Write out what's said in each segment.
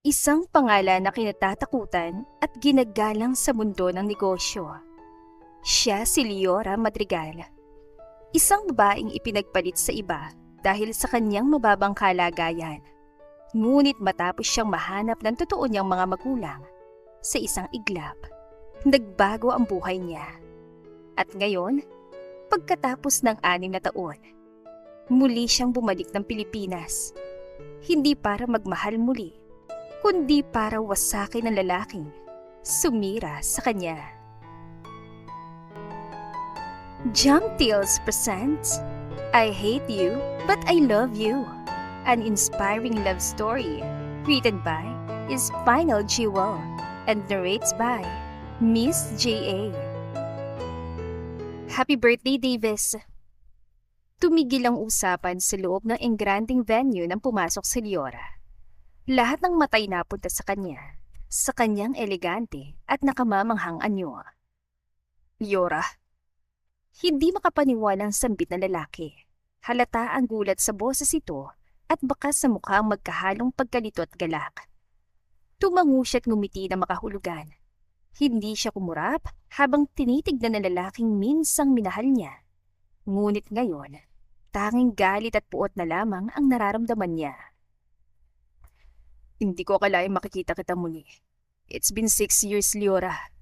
Isang pangalan na kinatatakutan at ginagalang sa mundo ng negosyo. Siya si Leora Madrigal. Isang babaeng ipinagpalit sa iba dahil sa kanyang mababang kalagayan. Ngunit matapos siyang mahanap ng totoo niyang mga magulang, sa isang iglap, nagbago ang buhay niya. At ngayon, pagkatapos ng 6 na taon, muli siyang bumalik ng Pilipinas. Hindi para magmahal muli, kundi para wasakin ng lalaking sumira sa kanya. Jump Tales presents I Hate You But I Love You, an inspiring love story written by Spinal Jewel and narrates by Miss J.A. Happy birthday, Davis! Tumigil ang usapan sa loob ng engranding venue nang pumasok si Leora. Lahat ng matay napunta sa kanya, sa kanyang elegante at nakamamanghang anyo. Leora. Hindi makapaniwalang sambit na lalaki. Halata ang gulat sa boses ito at bakas sa mukhang magkahalong pagkalito at galak. Tumango siya at ngumiti na makahulugan. Hindi siya kumurap habang tinitignan ng lalaking minsang minahal niya. Ngunit ngayon, tanging galit at puot na lamang ang nararamdaman niya. Hindi ko akalaing makikita kita muli. It's been 6 years, Leora.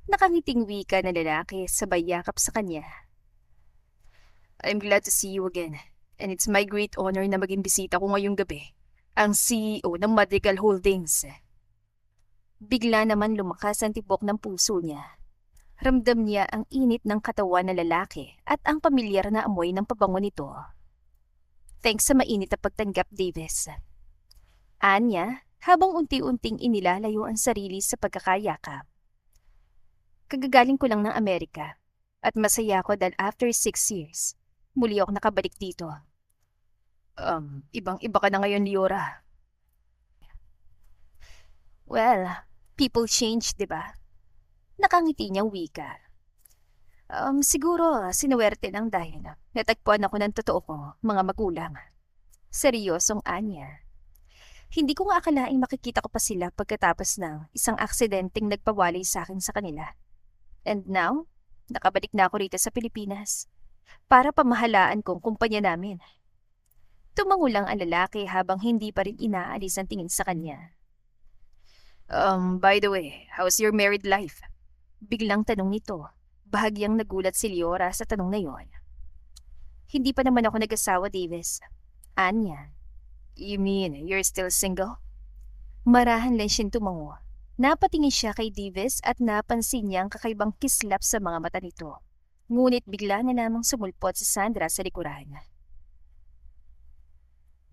Nakangiting wika na lalaki sabay yakap sa kanya. I'm glad to see you again. And it's my great honor na maging bisita ko ngayong gabi. Ang CEO ng Madrigal Holdings. Bigla naman lumakas ang tibok ng puso niya. Ramdam niya ang init ng katawan ng lalaki at ang pamilyar na amoy ng pabango nito. Thanks sa mainit na pagtanggap, Davis. Anya, habang unti-unting inilalayo ang sarili sa pagkakayakap. Kagagaling ko lang ng Amerika at masaya ako dahil after 6 years, muli ako nakabalik dito. Ibang-iba ka na ngayon, Leora. Well, people change, di ba? Nakangiti niyang wika. Siguro sinuwerte lang dahil natagpuan ako ng totoo ko, mga magulang. Seryosong Anya. Hindi ko nga akalaing makikita ko pa sila pagkatapos ng isang aksidenteng nagpawalay sa akin sa kanila. And now, nakabalik na ako rito sa Pilipinas para pamahalaan kong kumpanya namin. Tumango lang ang lalaki habang hindi pa rin inaalis ang tingin sa kanya. By the way, how's your married life? Biglang tanong nito. Bahagyang nagulat si Leora sa tanong na yon. Hindi pa naman ako nag-asawa, Davis. Anya. You mean you're still single? Marahan lang siyang tumango. Napatingin siya kay Davis at napansin niya ang kakaibang kislap sa mga mata nito. Ngunit bigla na namang sumulpot si Sandra sa likuran.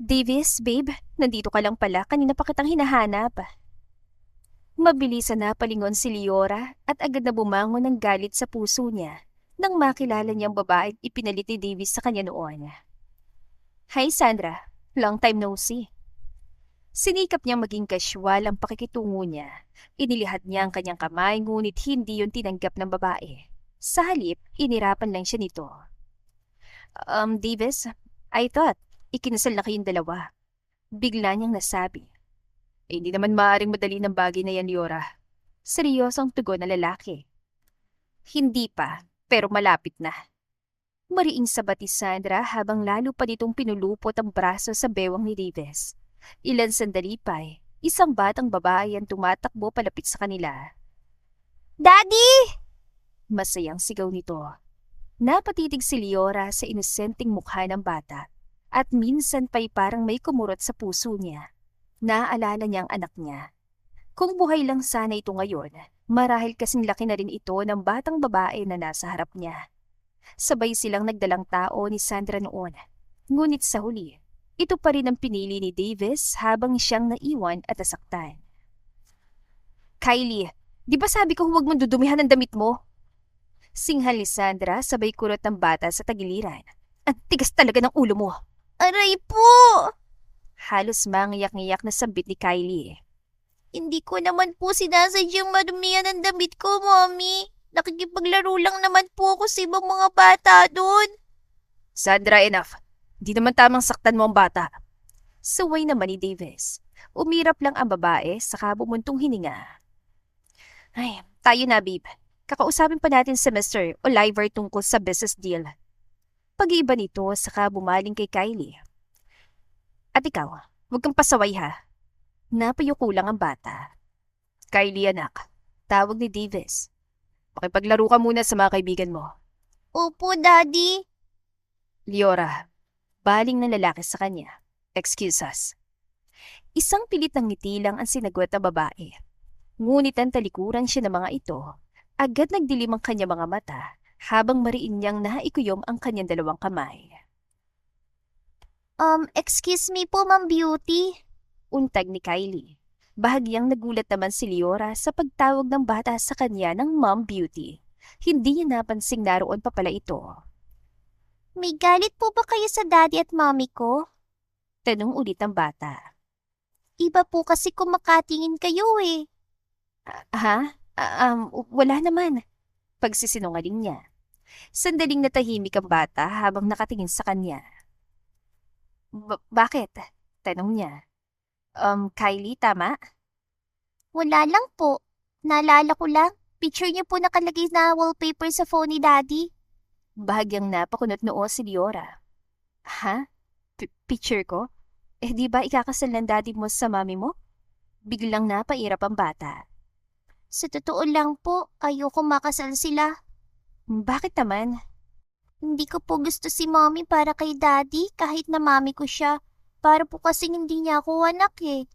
Davis, babe, nandito ka lang pala. Kanina pa kitang hinahanap. Mabilis na napalingon si Leora at agad na bumangon ng galit sa puso niya nang makilala niyang babaeng ipinalit ni Davis sa kanya noon. Hi, Sandra. Long time no see. Sinikap niyang maging kasyual ang pakikitungo niya. Inilihad niya ang kanyang kamay ngunit hindi yun tinanggap ng babae. Sa halip, inirapan lang siya nito. Davis, I thought ikinasal na kayong dalawa. Bigla niyang nasabi. Hindi naman maaaring madali ng bagay na yan, Leora. Seryosong tugon na lalaki. Hindi pa, pero malapit na. Mariing sabat ni Sandra habang lalo pa nitong pinulupot ang braso sa bewang ni Davis. Ilan sandali pa isang batang babae ang tumatakbo palapit sa kanila. Daddy! Masayang sigaw nito. Napatitig si Leora sa inosenteng mukha ng bata at minsan pa'y parang may kumurot sa puso niya. Naaalala niya ang anak niya. Kung buhay lang sana ito ngayon, marahil kasing laki na rin ito ng batang babae na nasa harap niya. Sabay silang nagdalang tao ni Sandra noon. Ngunit sa huli, ito pa rin ang pinili ni Davis habang siyang naiwan at nasaktan. Kylie, di ba sabi ko huwag mong dudumihan ang damit mo? Singhal ni Sandra sabay kurot ng bata sa tagiliran. Ang tigas talaga ng ulo mo. Aray po! Halos mangiyak-ngiyak na sambit ni Kylie. Hindi ko naman po sinasadyang madumihan ang damit ko, Mommy. Nakikipaglaro lang naman po ako sa ibang mga bata doon. Sandra, enough. Di naman tamang saktan mo ang bata. Suway naman ni Davis. Umirap lang ang babae saka bumuntong hininga. Ay, tayo na, babe. Kakausapin pa natin si Mr. Oliver tungkol sa business deal. Pag-iiba nito saka bumaling kay Kylie. At ikaw, huwag kang pasaway ha. Napayuko lang ang bata. Kylie anak, tawag ni Davis. Pakipaglaro ka muna sa mga kaibigan mo. Opo, Daddy. Liora, baling ng lalaki sa kanya. Excuse us. Isang pilit ng ngiti lang ang sinagot ng babae. Ngunit ang talikuran siya ng mga ito, agad nagdilim ang kanyang mga mata habang mariin niyang naikuyom ang kanyang dalawang kamay. Excuse me po, Ma'am Beauty. Untag ni Kylie. Bahagyang nagulat naman si Liora sa pagtawag ng bata sa kanya ng Mom Beauty. Hindi niya napansing naroon pa pala ito. May galit po ba kayo sa Daddy at Mommy ko? Tanong ulit ng bata. Iba po kasi kumakatingin kayo eh. Ha? Wala naman. Pagsisinungaling niya. Sandaling natahimik ang bata habang nakatingin sa kanya. Bakit? Tanong niya. Kylie, tama? Wala lang po. Naalala ko lang. Picture niyo po nakalagay na wallpaper sa phone ni Daddy. Bahagyang napakunot noo si Liora. Ha? Picture ko? Eh di ba ikakasal ng daddy mo sa mami mo? Biglang napairap ang bata. Sa totoo lang po, ayoko makasal sila. Bakit naman? Hindi ko po gusto si Mommy para kay Daddy kahit na Mommy ko siya. Para po kasing hindi niya ako anak eh.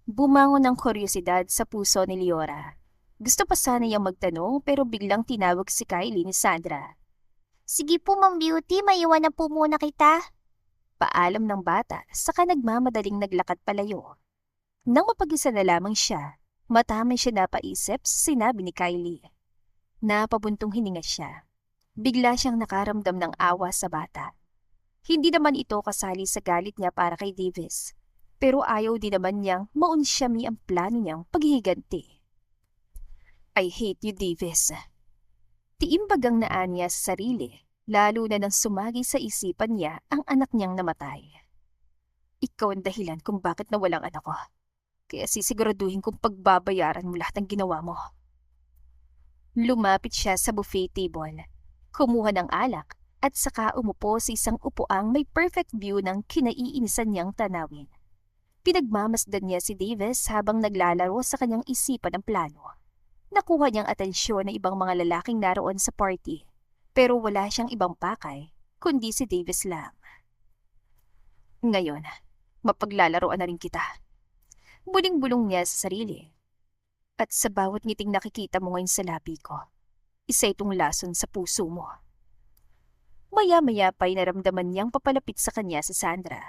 Bumangon ang kuryosidad sa puso ni Liora. Gusto pa sana niyang magtanong pero biglang tinawag si Kylie ni Sandra. Sige po, Ma'am Beauty, maiwan na po muna kita. Paalam ng bata saka nagmamadaling naglakad palayo. Nang mapag-isa na lamang siya, mataman siya napaisip sa sinabi ni Kylie. Napabuntong hininga siya. Bigla siyang nakaramdam ng awa sa bata. Hindi naman ito kasali sa galit niya para kay Davis, pero ayaw din naman niyang maunsyami ang plano niyang paghihiganti. I hate you, Davis. Tiimbagang naan niya sa sarili, lalo na nang sumagi sa isipan niya ang anak niyang namatay. Ikaw ang dahilan kung bakit nawalang anak ko. Kaya sisiguraduhin kong pagbabayaran mo lahat ng ginawa mo. Lumapit siya sa buffet table, kumuha ng alak at saka umupo sa isang upuang may perfect view ng kinaiinisan niyang tanawin. Pinagmamasdan niya si Davis habang naglalaro sa kanyang isipan ng plano. Nakuha niyang atensyon ng ibang mga lalaking naroon sa party, pero wala siyang ibang pakay, kundi si Davis lang. Ngayon, mapaglalaroan na rin kita. Buling-bulong niya sa sarili. At sa bawat ngiting nakikita mo ngayon sa labi ko, isa itong lason sa puso mo. Maya-maya pa'y naramdaman niyang papalapit sa kanya si Sandra.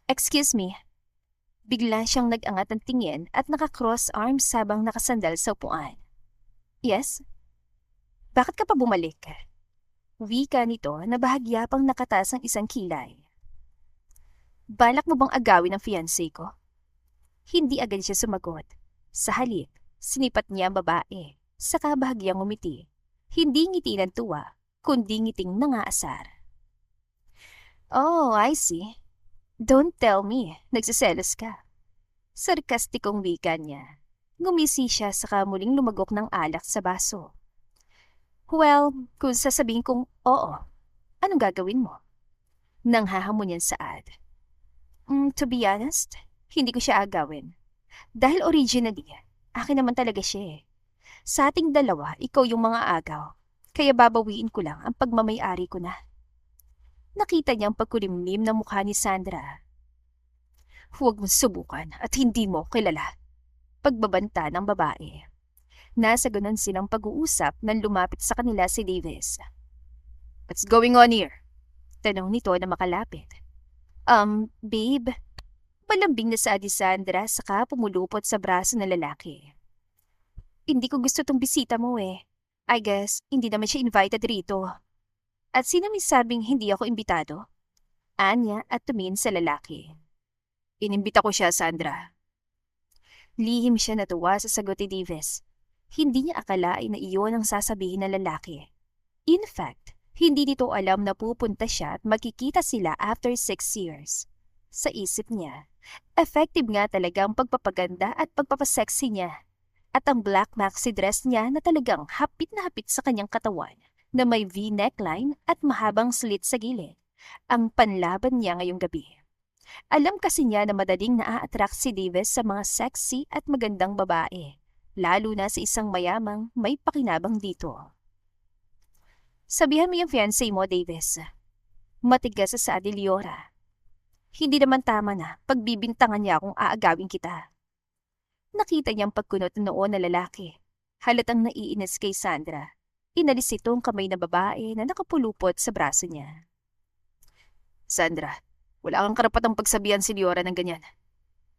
Excuse me. Bigla siyang nag-angat ng tingin at naka-cross arms habang nakasandal sa upuan. Yes? Bakit ka pa bumalik? Wika nito na bahagya pang nakataas ang isang kilay. Balak mo bang agawin ang fiancé ko? Hindi agad siya sumagot. Sa halip, sinipat niya ang babae, saka bahagyang umiti. Hindi ngiti ng tuwa, kundi ngiting nangaasar. Oh, I see. Don't tell me, nagsiselos ka. Sarkastikong wika niya. Ngumisi siya saka muling lumagok ng alak sa baso. Well, kung sasabihin kong oo, anong gagawin mo? Nang hahamon yan saad. To be honest, hindi ko siya agawin. Dahil originally, akin naman talaga siya eh. Sa ating dalawa, ikaw yung mga agaw. Kaya babawiin ko lang ang pagmamay-ari ko na. Nakita niya ang pagkulimlim na mukha ni Sandra. Huwag mong subukan at hindi mo kilala. Pagbabanta ng babae. Nasa ganon silang pag-uusap nang lumapit sa kanila si Davis. What's going on here? Tanong nito na makalapit. Babe. Malambing na sa Sandra saka pumulupot sa braso ng lalaki. Hindi ko gusto tong bisita mo eh. I guess, hindi naman siya invited rito. At sino may sabing hindi ako imbitado? Anya at tumingin sa lalaki. Inimbita ko siya, Sandra. Lihim siya natuwa sa sagot ni Davis. Hindi niya akalain na iyon ang sasabihin ng lalaki. In fact, hindi nito alam na pupunta siya at magkikita sila after 6 years. Sa isip niya, effective nga talaga ang pagpapaganda at pagpapasexy niya. At ang black maxi dress niya na talagang hapit na hapit sa kanyang katawan na may V-neckline at mahabang slit sa gilid. Ang panlaban niya ngayong gabi. Alam kasi niya na madaling naa-attract si Davis sa mga sexy at magandang babae, lalo na sa isang mayamang may pakinabang dito. Sabihan mo yung fiancé mo, Davis. Matigas sa sabi ni Liora. Hindi naman tama na pagbibintangan niya kung aagawin kita. Nakita niyang pagkunot ng noo na lalaki. Halatang naiinis kay Sandra. Inalis ito ang kamay na babae na nakapulupot sa braso niya. Sandra, wala kang karapatang pagsabihan si Liora ng ganyan.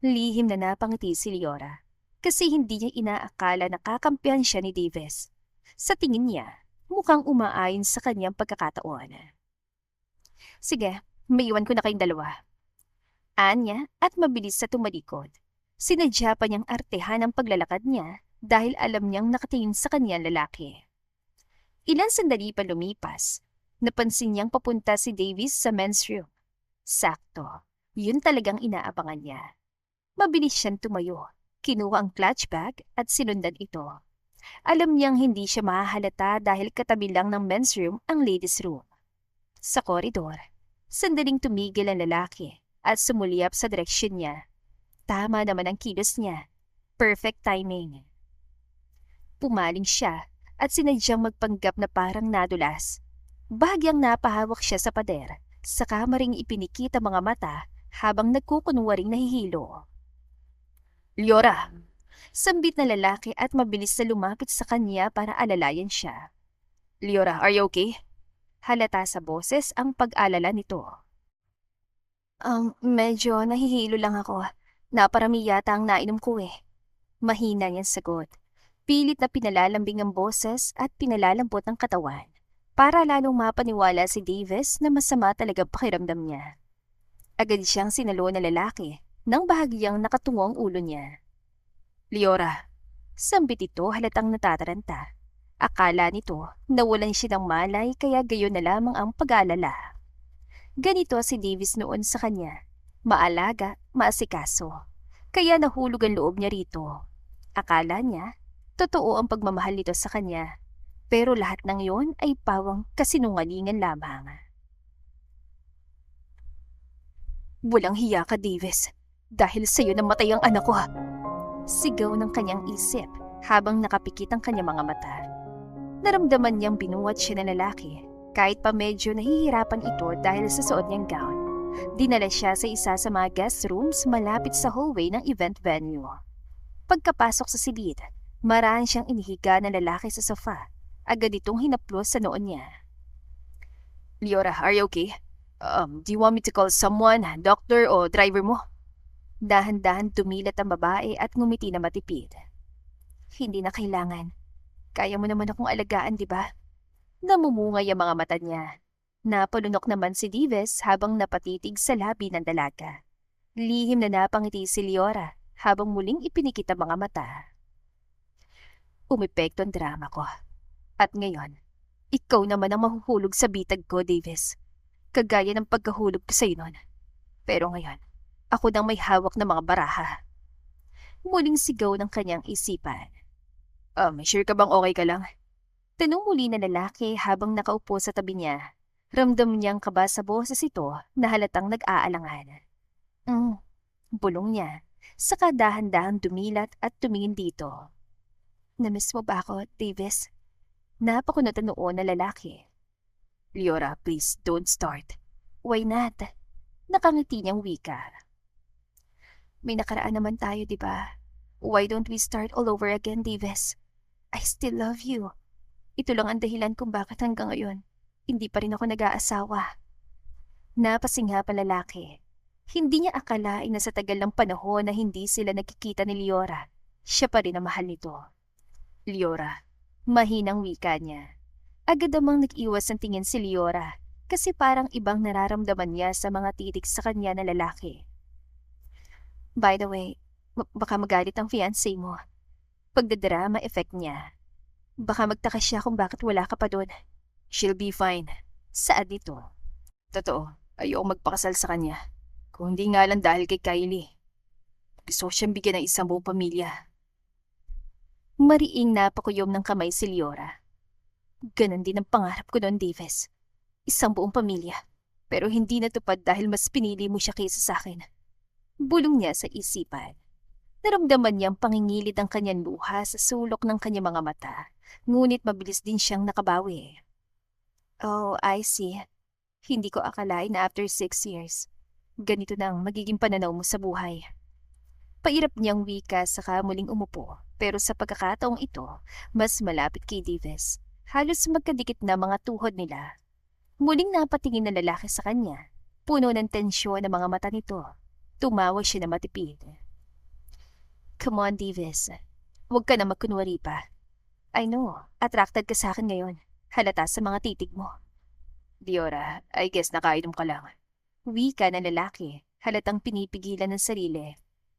Lihim na napangiti si Liora kasi hindi niya inaakala na kakampihan siya ni Davis. Sa tingin niya, mukhang umaayon sa kanyang pagkakataon. Sige, maiwan ko na kayong dalawa. Anya at mabilis sa tumalikod. Sinadya pa niyang artehan ang paglalakad niya dahil alam niyang nakatingin sa kanyang lalaki. Ilang sandali pa lumipas, napansin niyang papunta si Davis sa men's room. Sakto, yun talagang inaabangan niya. Mabilis siyang tumayo, kinuha ang clutch bag at sinundan ito. Alam niyang hindi siya mahahalata dahil katabi lang ng men's room ang ladies' room. Sa koridor, sandaling tumigil ang lalaki at sumulyap sa direksyon niya. Tama naman ang kilos niya. Perfect timing. Pumaling siya at sinadyang magpanggap na parang nadulas. Bahagyang napahawak siya sa pader, saka maring ipinikit ang mga mata habang nagkukunwaring nahihilo. Liora! Sambit na lalaki at mabilis na lumapit sa kanya para alalayan siya. Liora, are you okay? Halata sa boses ang pag-alala nito. Medyo nahihilo lang ako. Naparami yata ang nainom ko eh. Mahina niyang sagot. Pilit na pinalalambing ang boses at pinalalambot ang katawan para lalong mapaniwala si Davis na masama talaga pakiramdam niya. Agad siyang sinalo ng lalaki nang bahagyang nakatungo ang ulo niya. Liora, sambit ito halatang natataranta. Akala nito nawalan siya ng malay kaya gayon na lamang ang pag-aalala. Ganito si Davis noon sa kanya. Maalaga, maasikaso. Kaya nahulog ang loob niya rito. Akala niya, totoo ang pagmamahal nito sa kanya. Pero lahat ng yon ay pawang kasinungalingan lamang. Walang hiya ka, Davis. Dahil sa'yo namatay ang anak ko. Sigaw ng kanyang isip habang nakapikit ang kanyang mga mata. Naramdaman niyang binuwat siya ng lalaki kahit pa medyo nahihirapan ito dahil sa suot niyang gown. Dinala siya sa isa sa mga guest rooms malapit sa hallway ng event venue. Pagkapasok sa silid, maraan siyang inihiga ng lalaki sa sofa. Agad itong hinaplos sa noon niya. Liora, are you okay? Do you want me to call someone, doctor o driver mo? Dahan-dahan tumilat ang babae at ngumiti na matipid. Hindi na kailangan. Kaya mo naman akong alagaan, di ba? Namumungay ang mga mata niya. Napalunok naman si Davis habang napatitig sa labi ng dalaga. Lihim na napangiti si Liora habang muling ipinikit ang mga mata. Umepekto ang drama ko. At ngayon, ikaw naman ang mahuhulog sa bitag ko, Davis. Kagaya ng pagkahulog ko sa'yo noon. Pero ngayon, ako nang may hawak na mga baraha. Muling sigaw ng kanyang isipan. Sure ka bang okay ka lang? Tanong muli na lalaki habang nakaupo sa tabi niya. Ramdam niyang kaba sa boses ito na halatang nag-aalangan. Bulong niya. Saka dahan-dahan dumilat at tumingin dito. Namiss mo ba ako, Davis? Napakunot ang noo na lalaki. Liora, please don't start. Why not? Nakangiti niyang wika. May nakaraan naman tayo, di ba? Why don't we start all over again, Davis? I still love you. Ito lang ang dahilan kung bakit hanggang ngayon, hindi pa rin ako nag-aasawa. Napasinga pa lalaki. Hindi niya akalain na sa tagal ng panahon na hindi sila nagkikita ni Liora, siya pa rin ang mahal nito. Liora, mahinang wika niya. Agad namang nag-iwas ang tingin si Liora kasi parang ibang nararamdaman niya sa mga titik sa kanya na lalaki. By the way, baka magalit ang fiancé mo. Pagdadrama effect niya. Baka magtaka siya kung bakit wala ka pa doon. She'll be fine. Saad nito. Totoo, ayoko magpakasal sa kanya. Kung hindi nga lang dahil kay Kylie. Gusto ko siyang bigyan ng isang buong pamilya. Mariing napakuyom ng kamay si Liora. Ganon din ang pangarap ko noon, Davis. Isang buong pamilya. Pero hindi natupad dahil mas pinili mo siya kaysa sa akin. Bulong niya sa isipan. Naramdaman niyang pangingilid ang kanyang luha sa sulok ng kanyang mga mata. Ngunit mabilis din siyang nakabawi. Oh, I see. Hindi ko akalain na after 6 years, ganito na ang magiging pananaw mo sa buhay. Pairap niyang wika saka muling umupo. Pero sa pagkakataong ito, mas malapit kay Davis. Halos magkadikit na mga tuhod nila. Muling napatingin na lalaki sa kanya. Puno ng tensyon ang mga mata nito. Tumawa siya na matipid. Come on, Davis. Huwag ka na magkunwari pa. I know, attracted ka sa akin ngayon. Halata sa mga titig mo. Liora, I guess nakainom ka lang. Wika ng lalaki, halatang pinipigilan ng sarili.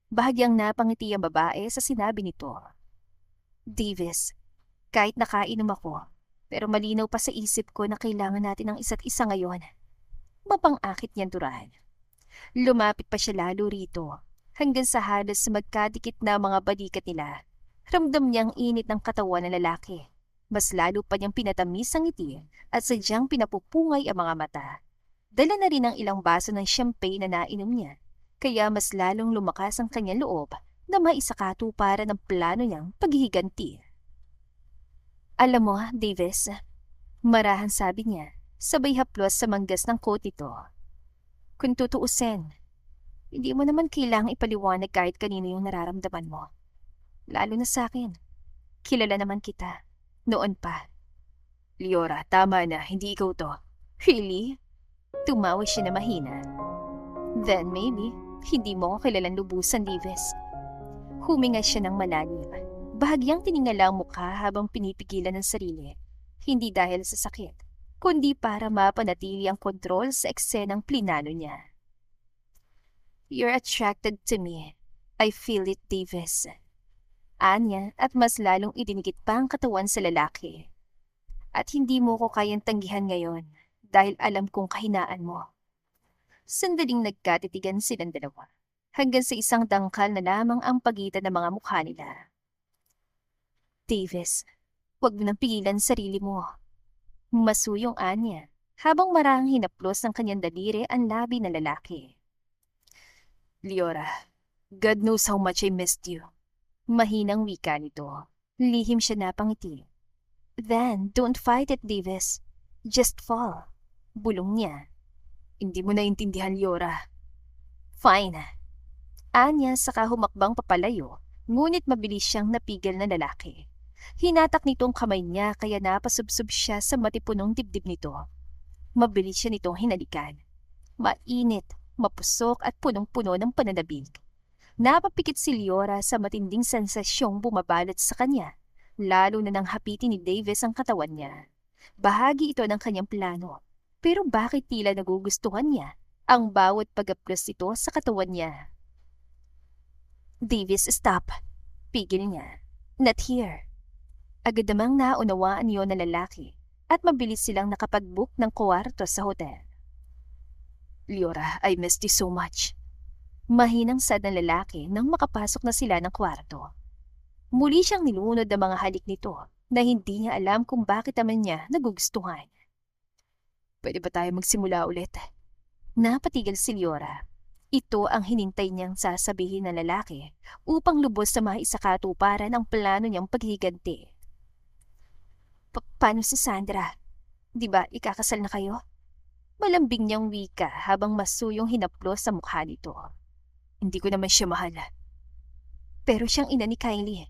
Bahagyang napangiti ang babae sa sinabi nito. Davis, kahit nakainom ako, pero malinaw pa sa isip ko na kailangan natin ng isa't isa ngayon. Mapang-akit niyang turahan. Lumapit pa siya lalo rito, hanggang sa halos magkadikit na mga balikat nila. Ramdam niyang init ng katawan ng lalaki. Mas lalo pa niyang pinatamis ang ngiti at sadyang pinapupungay ang mga mata. Dala na rin ang ilang baso ng champagne na nainom niya, kaya mas lalong lumakas ang kanyang loob na maisakatuparan ng plano niyang paghihiganti. Alam mo, Davis, marahan sabi niya, sabay haplos sa manggas ng coat nito. Kung tutuusin, hindi mo naman kailangang ipaliwanag kahit kanino yung nararamdaman mo. Lalo na sa akin. Kilala naman kita. Noon pa. Liora, tama na. Hindi ikaw to. Really? Tumawa siya na mahina. Then maybe, hindi mo ako kilalang lubusan, Davis. Huminga siya ng malalim. Bahagyang tiningala ang mukha habang pinipigilan ng sarili. Hindi dahil sa sakit, kundi para mapanatili ang kontrol sa eksenang plinano niya. You're attracted to me. I feel it, Davis. Anya at mas lalong idinikit pa ang katawan sa lalaki. At hindi mo ko kayang tanggihan ngayon dahil alam kong kahinaan mo. Sandaling nagkatitigan silang dalawa hanggang sa isang dangkal na lamang ang pagitan ng mga mukha nila. Davis, huwag mo nang pigilan sarili mo. Masuyong Anya habang marahang hinaplos ng kanyang daliri ang labi ng lalaki. Liora, God knows how much I missed you. Mahinang wika nito. Lihim siya napangiti. Then, don't fight it, Davis. Just fall. Bulong niya. Hindi mo naintindihan, Liora. Fine. Anya saka humakbang papalayo, ngunit mabilis siyang napigil na lalaki. Hinatak nitong kamay niya kaya napasubsob siya sa matipunong dibdib nito. Mabilis siya nitong hinalikan. Mainit, mapusok at punong-puno ng pananabig. Napapikit si Liora sa matinding sensasyong bumabalot sa kanya, lalo na nang hapitin ni Davis ang katawan niya. Bahagi ito ng kanyang plano, pero bakit tila nagugustuhan niya ang bawat pag-aplos nito sa katawan niya? Davis, stop. Pigil niya. Not here. Agad namang naunawaan niyo na lalaki at mabilis silang nakapag-book ng kwarto sa hotel. Liora, I missed you so much. Mahinang sad ng lalaki nang makapasok na sila ng kwarto. Muli siyang nilunod ng mga halik nito na hindi niya alam kung bakit naman niya nagugustuhan. Pwede ba tayo magsimula ulit? Napatigil si Liora. Ito ang hinintay niyang sasabihin ng lalaki upang lubos sa maisakatuparan ang plano niyang paghiganti. Paano si Sandra? Di ba ikakasal na kayo? Malambing niyang wika habang masuyong hinaplos sa mukha nito. Hindi ko naman siya mahal. Pero siyang ina ni Kylie.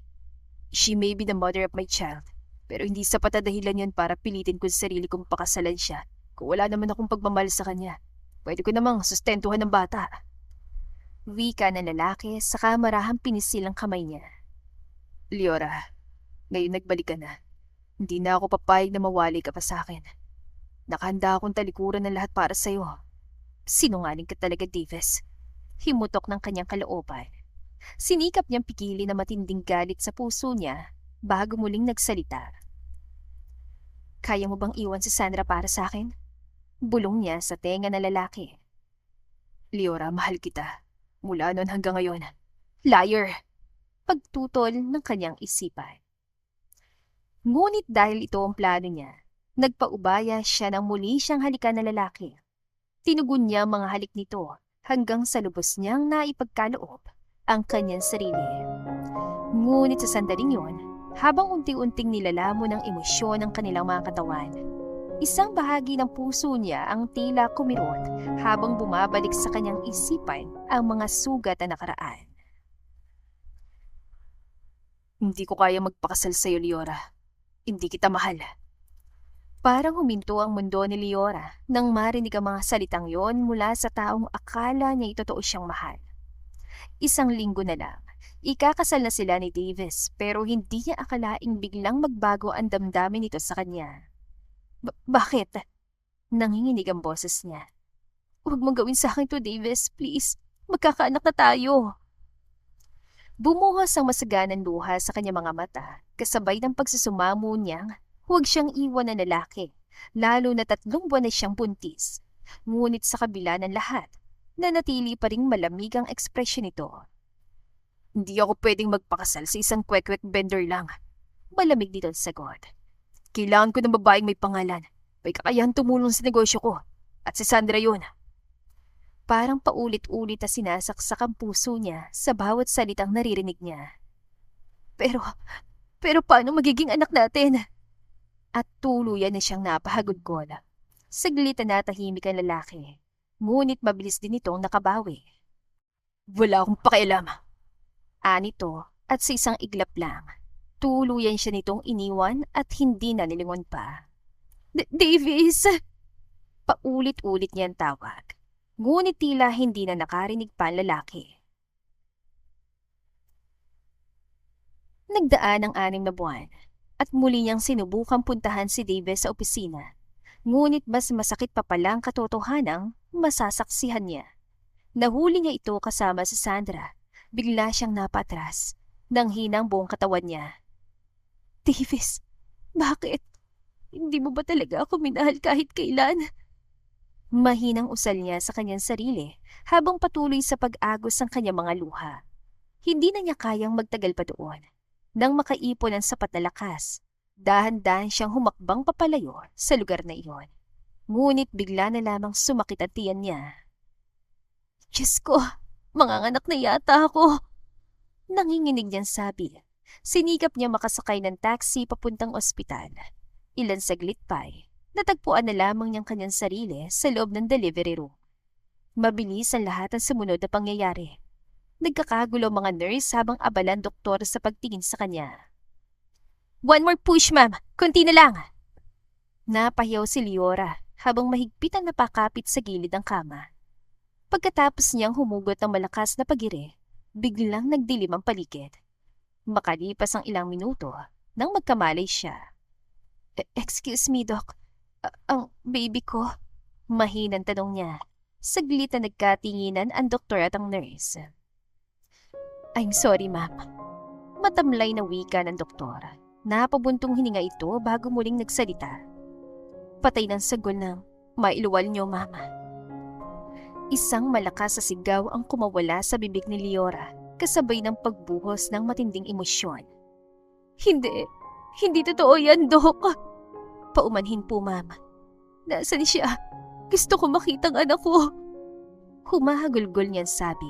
She may be the mother of my child, pero hindi sapat na dahilan yun para pilitin ko sa sarili kong pakasalan siya kung wala naman akong pagmamahal sa kanya. Pwede ko namang sustentuhan ng bata. Wika ng lalaki saka marahang pinisil ang kamay niya. Liora, ngayon nagbalik ka na. Hindi na ako papayag na mawali ka pa sa akin. Nakahanda akong talikuran ng lahat para sa'yo. Sinungaling ka talaga, Davis. Himutok ng kanyang kalooban. Sinikap niyang pigilin na matinding galit sa puso niya bago muling nagsalita. Kaya mo bang iwan si Sandra para sa akin? Bulong niya sa tenga ng lalaki. Leora, mahal kita. Mula noon hanggang ngayon. Liar! Pagtutol ng kanyang isipan. Ngunit dahil ito ang plano niya, nagpaubaya siya ng muli siyang halikan na lalaki. Tinugon niya ang mga halik nito hanggang sa lubos niyang naipagkaloob ang kanyang sarili. Ngunit sa sandaling yon, habang unti-unting nilalamon ng emosyon ng kanilang mga katawan, isang bahagi ng puso niya ang tila kumirot habang bumabalik sa kanyang isipan ang mga sugat na nakaraan. Hindi ko kaya magpakasal sa iyo, Leora. Hindi kita mahal. Parang huminto ang mundo ni Leora nang marinig ang mga salitang yon mula sa taong akala niya totoo siyang mahal. Isang linggo na lang, ikakasal na sila ni Davis pero hindi niya akalaing biglang magbago ang damdamin nito sa kanya. Bakit? Nanginginig ang boses niya. Huwag mong gawin sa akin to, Davis. Please. Magkakaanak na tayo. Bumuhos ang masaganang luha sa kanyang mga mata, kasabay ng pagsusumamo niyang huwag siyang iwan ng lalaki, lalo na 3 buwan na siyang buntis. Ngunit sa kabila ng lahat, nanatili pa ring malamig ang ekspresyon nito. Hindi ako pwedeng magpakasal sa isang kwek-kwek vendor lang. Malamig dito ang sagot. Kailangan ko ng babaeng may pangalan. May kakayahan tumulong sa negosyo ko. At si Sandra yun. Parang paulit-ulit na sinasaksak ang puso niya sa bawat salitang naririnig niya. Pero paano magiging anak natin? At tuluyan na siyang napahagod-gol. Saglit na natahimik ang lalaki. Ngunit mabilis din itong nakabawi. Wala akong pakialam. Anito at sa isang iglap lang. Tuluyan siya nitong iniwan at hindi na nilingon pa. Davis! Paulit-ulit niya ang tawag. Ngunit tila hindi na nakarinig pa ang lalaki. Nagdaan ang 6 na buwan at muli niyang sinubukang puntahan si Davis sa opisina. Ngunit mas masakit pa pala ang katotohanang masasaksihan niya. Nahuli niya ito kasama si Sandra. Bigla siyang napatras. Nanghina ang buong katawan niya. Davis, bakit? Hindi mo ba talaga ako minahal kahit kailan? Mahinang usal niya sa kanyang sarili habang patuloy sa pag-agos ng kanyang mga luha. Hindi na niya kayang magtagal pa doon. Nang makaipon ng sapat na lakas, dahan-dahan siyang humakbang papalayo sa lugar na iyon. Ngunit bigla na lamang sumakit ang tiyan niya. Diyos ko, manganganak na yata ako. Nanginginig niyang sabi. Sinikap niya makasakay ng taxi papuntang ospital. Ilan saglit pa'y natagpuan na lamang niyang kanyang sarili sa loob ng delivery room. Mabilis ang lahat ng sumunod na pangyayari. Nagkakagulo mga nurse habang abala ang doktor sa pagtingin sa kanya. One more push, ma'am. Kunti na lang. Napahiyaw si Leora habang mahigpit ang napakapit sa gilid ng kama. Pagkatapos niyang humugot ng malakas na pagire, biglang nagdilim ang paligid. Makalipas ang ilang minuto nang magkamalay siya. Excuse me, Doc. Ang baby ko? Mahinang tanong niya. Saglit na nagkatinginan ang doktor at ang nurse. I'm sorry, ma'am. Matamlay na wika ng doktor. Napabuntong hininga ito bago muling nagsalita. Patay ng sagol ng mailuwal niyo, mama. Isang malakas sa sigaw ang kumawala sa bibig ni Leora, kasabay ng pagbuhos ng matinding emosyon. Hindi totoo yan, Dok. Paumanhin po, ma'am. Nasaan siya? Gusto ko makita ang anak ko. Humahagulgol niyan sabi.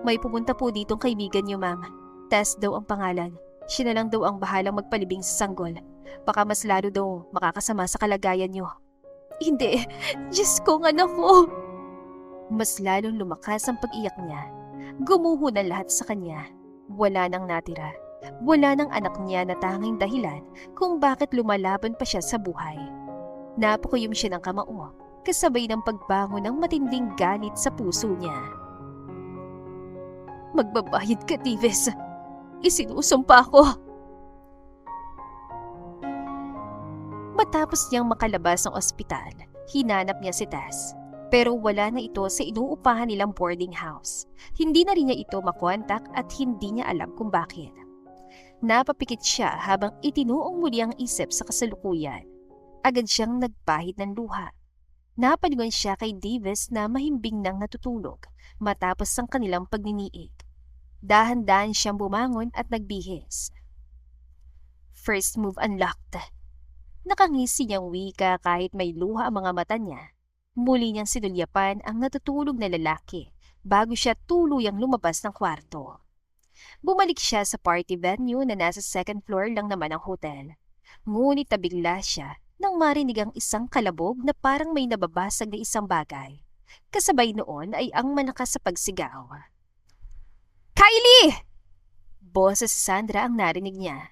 May pupunta po ditong kaibigan niyo, ma'am. Tess daw ang pangalan. Siya na lang daw ang bahalang magpalibing sa sanggol. Baka mas lalo daw makakasama sa kalagayan niyo. Hindi. Diyos ko, anak ko. Mas lalong lumakas ang pag-iyak niya. Gumuho na lahat sa kanya. Wala nang natira. Wala nang anak niya na tanging dahilan kung bakit lumalaban pa siya sa buhay. Napakuyom siya ng kamao, kasabay ng pagbangon ng matinding galit sa puso niya. Magbabayad ka, Davis. Isinusumpa ko. Matapos niyang makalabas ng ospital, hinanap niya si Tess. Pero wala na ito sa inuupahan nilang boarding house. Hindi na rin niya ito makontak at hindi niya alam kung bakit. Napapikit siya habang itinuong muli ang isip sa kasalukuyan. Agad siyang nagpahid ng luha. Napalingon siya kay Davis na mahimbing nang natutulog matapos ang kanilang pagniniig. Dahan-dahan siyang bumangon at nagbihis. First move unlocked. Nakangisi niyang wika kahit may luha ang mga mata niya. Muli niyang sinulyapan ang natutulog na lalaki bago siya tuluyang lumabas ng kwarto. Bumalik siya sa party venue na nasa second floor lang naman ng hotel. Ngunit nabigla siya nang marinig ang isang kalabog na parang may nababasag na isang bagay. Kasabay noon ay ang malakas sa pagsigaw. Kylie! Boses si Sandra ang narinig niya.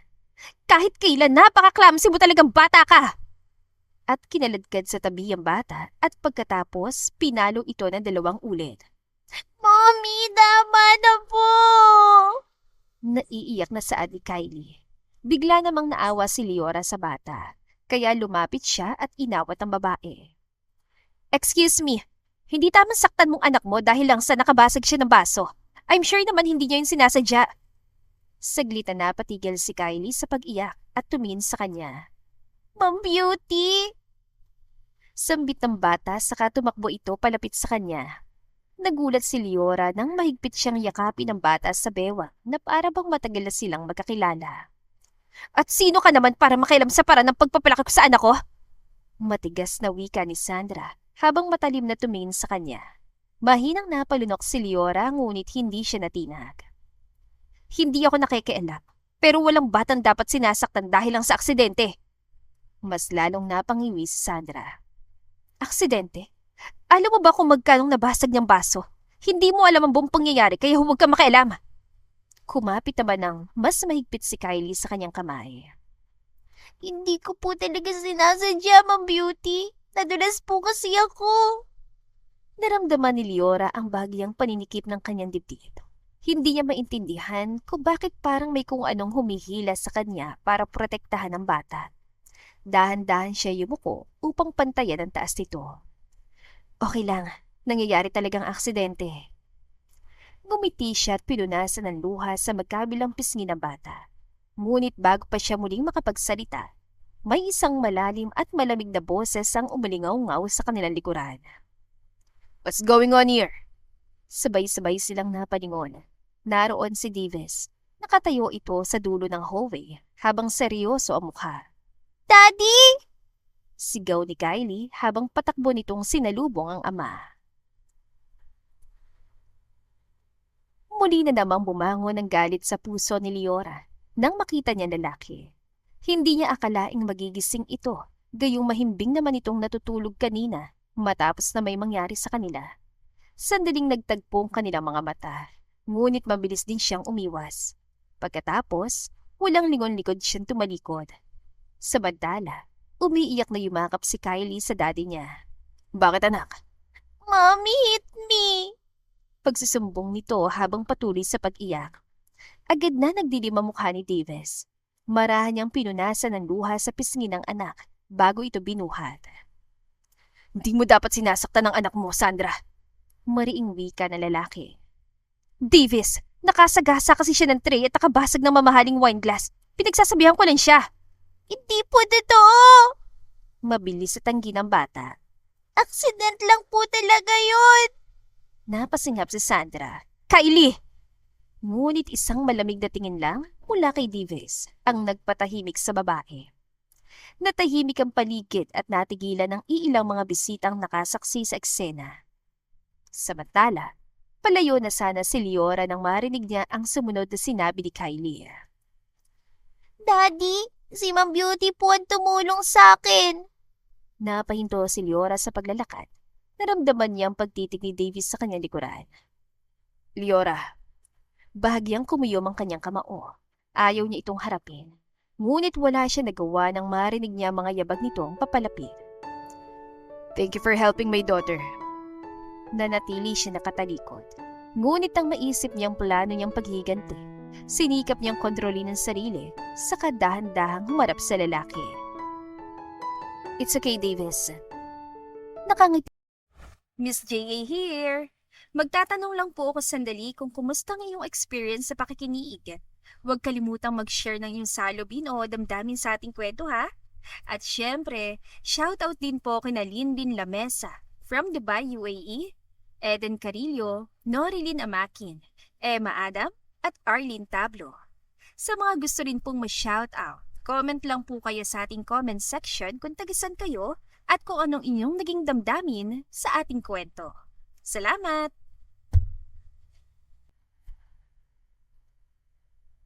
Kahit kailan napaka-clumsy mo talagang bata ka! At kinaladkad sa tabi ang bata at pagkatapos pinalo ito ng 2 ulit. Mommy, tama na po! Naiiyak na saad ni Kylie. Bigla namang naawa si Leora sa bata, kaya lumapit siya at inawat ang babae. Excuse me, hindi tamang saktan mong anak mo dahil lang sa nakabasag siya ng baso. I'm sure naman hindi niya yung sinasadya. Saglit na napatigil si Kylie sa pag-iyak at tumingin sa kanya. Ma'am Beauty! Sambit ng bata saka tumakbo ito palapit sa kanya. Nagulat si Leora nang mahigpit siyang yakapin ng bata sa bewang na para bang matagal na silang magkakilala. At sino ka naman para makialam sa paraan ng pagpapalaki ko sa anak ko? Matigas na wika ni Sandra habang matalim na tumingin sa kanya. Mahinang napalunok si Leora ngunit hindi siya natinag. Hindi ako nakikialam, pero walang batang dapat sinasaktan dahil lang sa aksidente. Mas lalong napangiwi si Sandra. Aksidente? Alam mo ba kung magkanong nabasag niyang baso? Hindi mo alam ang buong pangyayari kaya huwag ka makialam. Kumapit naman ng mas mahigpit si Kylie sa kanyang kamay. Hindi ko po talaga sinasadya, Ma'am Beauty. Nadulas po kasi ako. Naramdaman ni Leora ang bagyang paninikip ng kanyang dibdib. Hindi niya maintindihan kung bakit parang may kung anong humihila sa kanya para protektahan ang bata. Dahan-dahan siya yumuko upang pantayan ang taas nito. Okay lang, nangyayari talagang aksidente. Ngumiti siya at pinunasan ng luha sa magkabilang pisngi ng bata. Ngunit bago pa siya muling makapagsalita, may isang malalim at malamig na boses ang umalingaw-ngaw sa kanilang likuran. What's going on here? Sabay-sabay silang napalingon. Naroon si Davis. Nakatayo ito sa dulo ng hallway habang seryoso ang mukha. Daddy! Sigaw ni Kylie habang patakbo nitong sinalubong ang ama. Muli na namang bumangon ang galit sa puso ni Leora nang makita niya lalaki. Hindi niya akalaing magigising ito, gayong mahimbing naman itong natutulog kanina matapos na may mangyari sa kanila. Sandaling nagtagpo ang kanilang mga mata, ngunit mabilis din siyang umiwas. Pagkatapos, walang lingon-likod siyang tumalikod. Samantala, umiiyak na yumakap si Kylie sa daddy niya. Bakit anak? Mommy hit me! Pagsusumbong nito habang patuloy sa pag-iyak. Agad na nagdilim ang mukha ni Davis. Marahan niyang pinunasan ng luha sa pisngi ng anak bago ito binuhat. Hindi mo dapat sinasaktan ng anak mo, Sandra. Mariing wika na lalaki. Davis, nakasagasa kasi siya ng tray at nakabasag ng mamahaling wine glass. Pinagsasabihan ko lang siya. Hindi po totoo! Mabilis sa tanggi ng bata. Accident lang po talaga yun! Napasingap si Sandra. Kylie! Ngunit isang malamig na tingin lang mula kay Davis ang nagpatahimik sa babae. Natahimik ang paligid at natigilan ng iilang mga bisitang nakasaksi sa eksena. Samantala, palayo na sana si Leora nang marinig niya ang sumunod na sinabi ni Kylie. Daddy, si Ma'am Beauty po ang tumulong sa akin. Napahinto si Leora sa paglalakad. Naramdaman niya ang pagtitig ni Davis sa kanyang likuran. Leora, bahagyang kumuyom ang kanyang kamao. Ayaw niya itong harapin. Ngunit wala siya nagawa nang marinig niya mga yabag nitong papalapit. Thank you for helping my daughter. Nanatili siya nakatalikod. Ngunit ang maisip niyang plano niyang paghiganti, sinikap niyang kontrolin ang sarili, saka dahan-dahang humarap sa lalaki. It's okay, Davis. Nakangiti. Miss J.A. here. Magtatanong lang po ako sandali kung kumusta ang iyong experience sa pakikinig. Huwag kalimutang mag-share ng iyong salubin o damdamin sa ating kwento, ha? At syempre, shoutout din po kina Lindin Lamesa from Dubai, UAE, Eden Carillo, Norilyn Amakin, Emma Adam, at Arlene Tablo. Sa mga gusto rin pong ma-shoutout, comment lang po kayo sa ating comment section kung tagisan kayo at kung anong inyong naging damdamin sa ating kwento. Salamat!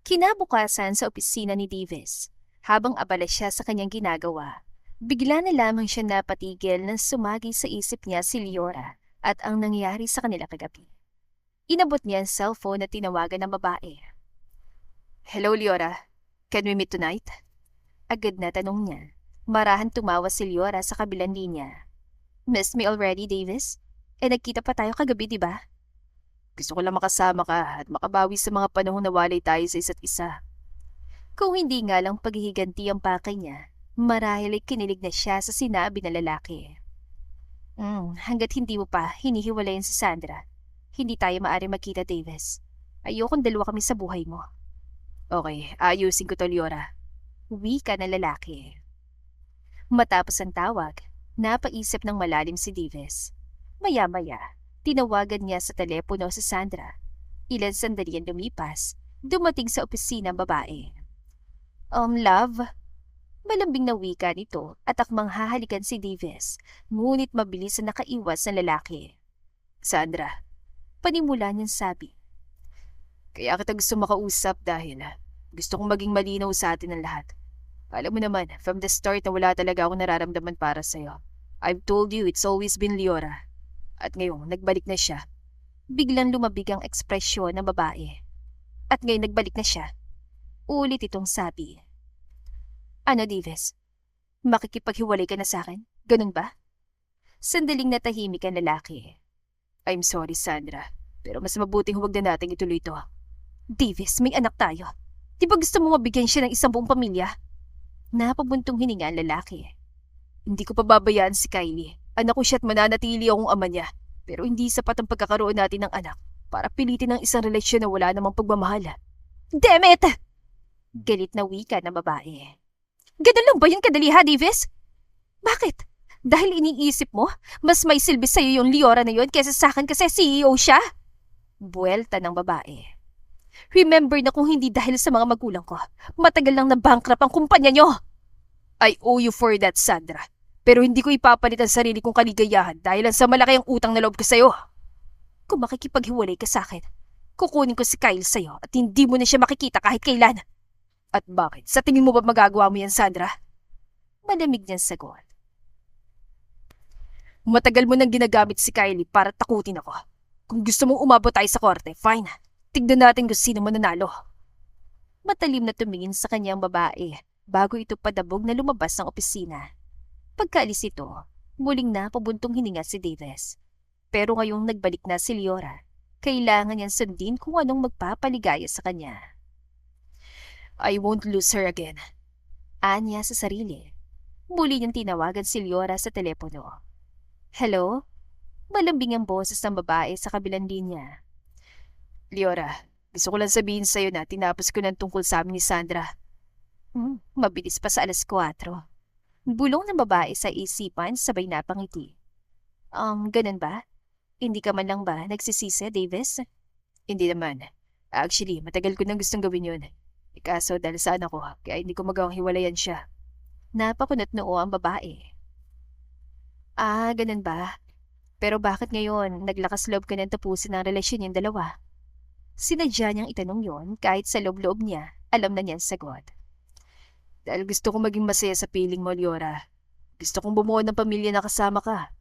Kinabukasan sa opisina ni Davis, habang abala siya sa kanyang ginagawa, bigla na lamang siya napatigil nang sumagi sa isip niya si Leora at ang nangyari sa kanila kagabi. Inabot niya ang cellphone at tinawagan ng babae. Hello, Leora. Can we meet tonight? Agad na tanong niya. Marahan tumawa si Leora sa kabilang linya. Miss me already, Davis? Nagkita pa tayo kagabi, di ba? Gusto ko lang makasama ka at makabawi sa mga panahong nawalay tayo sa isa't isa. Kung hindi nga lang paghihiganti ang pakay niya, marahil ay kinilig na siya sa sinabi ng lalaki. Hanggat hindi mo pa hinihiwalayan si Sandra, hindi tayo maaari magkita, Davis. Ayokong dalawa kami sa buhay mo. Okay, ayusin ko to, Leora. Wika ng lalaki. Matapos ang tawag, napaisip ng malalim si Davis. Maya-maya, tinawagan niya sa telepono si Sandra. Ilan sandali ang lumipas, dumating sa opisina ang babae. Love? Malambing na wika nito at akmang hahalikan si Davis, ngunit mabilis na nakaiwas ng lalaki. Sandra, panimula niyang sabi. Kaya kita gusto makausap dahil gusto kong maging malinaw sa atin ang lahat. Alam mo naman, from the start na wala talaga akong nararamdaman para sa'yo. I've told you it's always been Leora. At ngayon, nagbalik na siya. Biglang lumabig ang ekspresyon ng babae. At ngayon nagbalik na siya. Ulit itong sabi. Ano, Davis? Makikipaghiwalay ka na sa akin? Ganun ba? Sandaling natahimik ang lalaki. I'm sorry, Sandra. Pero mas mabuting huwag na natin ituloy ito. Davis, may anak tayo. Di ba gusto mo mabigyan siya ng isang buong pamilya? Napabuntong hininga ang lalaki. Hindi ko pa babayaan si Kylie. Anak ko siya at mananatili akong ama niya. Pero hindi sapat ang pagkakaroon natin ng anak para pilitin ang isang relasyon na wala namang pagmamahal. Damn it! Galit na wika ng babae. Ganun lang ba yung kadali ha, Davis? Bakit? Dahil iniisip mo, mas may silbi sa'yo yung Leora na yun kaysa sa akin kasi CEO siya? Buwelta ng babae. Remember na kung hindi dahil sa mga magulang ko, matagal lang na bankrupt ang kumpanya nyo. I owe you for that, Sandra. Pero hindi ko ipapalit ang sarili kong kaligayahan dahil sa malaki ang utang na loob ko sa'yo. Kung makikipaghiwalay ka sa akin, kukunin ko si Kyle sa'yo at hindi mo na siya makikita kahit kailan. At bakit? Sa tingin mo ba magagawa mo yan, Sandra? Malamig niyang sagot. Matagal mo nang ginagamit si Kylie para takutin ako. Kung gusto mong umabot tayo sa korte, fine. Tignan natin kung sino mananalo. Matalim na tumingin sa kanyang babae bago ito padabog na lumabas ng opisina. Pagkaalis ito, muling na pabuntong hininga si Davis. Pero ngayong nagbalik na si Leora, kailangan niyang sundin kung anong magpapaligaya sa kanya. I won't lose her again. Anya sa sarili. Muli niyang tinawagan si Leora sa telepono. Hello? Malambing ang boses ng babae sa kabilang linya. Leora, gusto ko lang sabihin sa'yo na tinapos ko ng tungkol sa amin ni Sandra. Mabilis pa sa 4:00. Bulong ng babae sa isipan sabay napangiti. Ganun ba? Hindi ka man lang ba nagsisisi, Davis? Hindi naman. Actually, matagal ko nang gustong gawin yun. Kaso dahil sa anak ko, kaya hindi ko magawang hiwalayan siya. Napakunot noo ang babae. Ganun ba? Pero bakit ngayon naglakas loob ka ng tapusin ang relasyon niyong dalawa? Sinadya niyang itanong yon kahit sa loob-loob niya, alam na niyang sagot. Dahil gusto kong maging masaya sa piling mo, Leora. Gusto kong bumuo ng pamilya na kasama ka.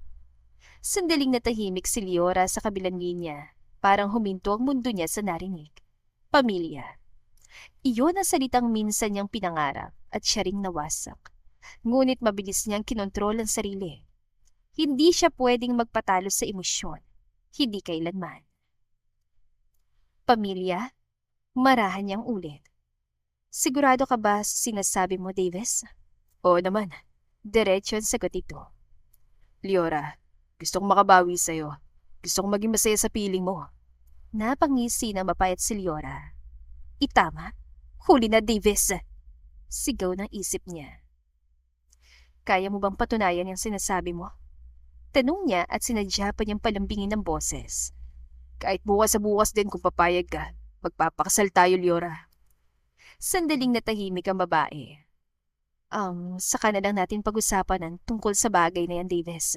Sandaling natahimik si Leora sa kabilang linya. Parang huminto ang mundo niya sa narinig. Pamilya. Iyon ang salitang minsan niyang pinangarap at siya ring nawasak. Ngunit mabilis niyang kinontrol ang sarili. Hindi siya pwedeng magpatalo sa emosyon. Hindi kailanman. Pamilya? Marahan niyang ulit. Sigurado ka ba sa sinasabi mo, Davis? Oo naman. Diretso ang sagot ito. Leora, gusto kong makabawi sa'yo. Gusto kong maging masaya sa piling mo. Napangisi na mapayat si Leora. Itama? Huli na, Davis! Sigaw ng isip niya. Kaya mo bang patunayan yung sinasabi mo? Tanong niya at sinadya pa niyang palambingin ng boses. Kahit bukas sa bukas din kung papayag ka, magpapakasal tayo, Liora. Sandaling natahimik ang babae. Saka na lang natin pag-usapan ng tungkol sa bagay na yan, Davis.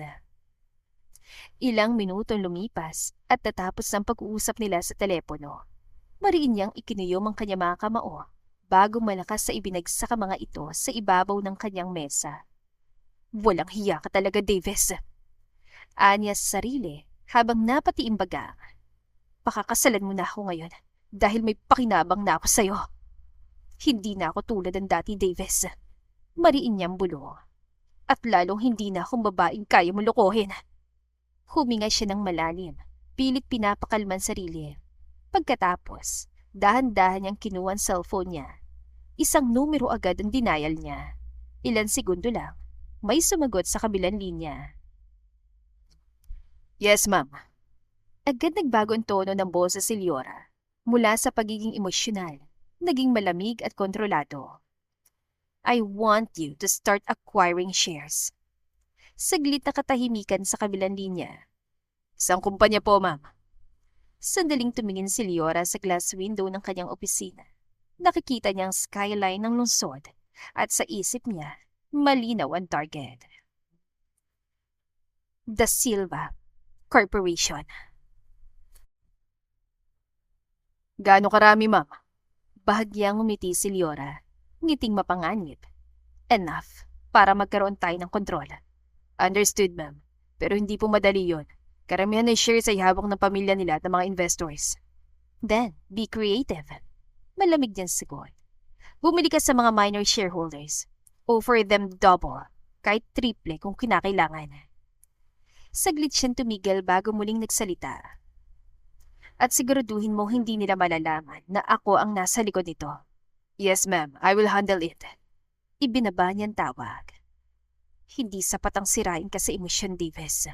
Ilang minutong lumipas at natapos ang pag-uusap nila sa telepono. Mariin niyang ikinuyom ang kanyang mga kamao bago malakas sa ibinagsak ang mga ito sa ibabaw ng kanyang mesa. Walang hiya ka talaga, Davis. Anya sa sarili habang napatiimbaga. Pakakasalan mo na ako ngayon dahil may pakinabang na ako sa'yo. Hindi na ako tulad ng dati, Davis. Mariin niyang bulong. At lalong hindi na akong babaeng kaya mo lokohin. Huminga siya ng malalim, pilit pinapakalman sarili. Pagkatapos, dahan-dahan niyang kinuha ang cellphone niya. Isang numero agad ang denial niya. Ilan segundo lang, may sumagot sa kabilang linya. Yes, ma'am. Agad nagbago ang tono ng boses si Liora. Mula sa pagiging emosyonal, naging malamig at kontrolado. I want you to start acquiring shares. Saglit na katahimikan sa kabilang linya. Isang kumpanya po, ma'am. Sandaling tumingin si Liora sa glass window ng kanyang opisina. Nakikita niya ang skyline ng lungsod at sa isip niya, malinaw ang target. Da Silva Corporation. Gaano karami, ma'am? Bahagyang umiti si Liora, ngiting mapanganib. Enough para magkaroon tayo ng kontrol. Understood, ma'am. Pero hindi po madali yon. Karamihan ng shares ay hawak ng pamilya nila at ng mga investors. Then, be creative. Malamig niyang sagot. Bumili ka sa mga minor shareholders. Offer them double, kahit triple kung kinakailangan. Saglit siyang tumigil bago muling nagsalita. At siguraduhin mo hindi nila malalaman na ako ang nasa likod nito. Yes, ma'am. I will handle it. Ibinaba niyang tawag. Hindi sapat ang sirain ka sa emosyon, Davis.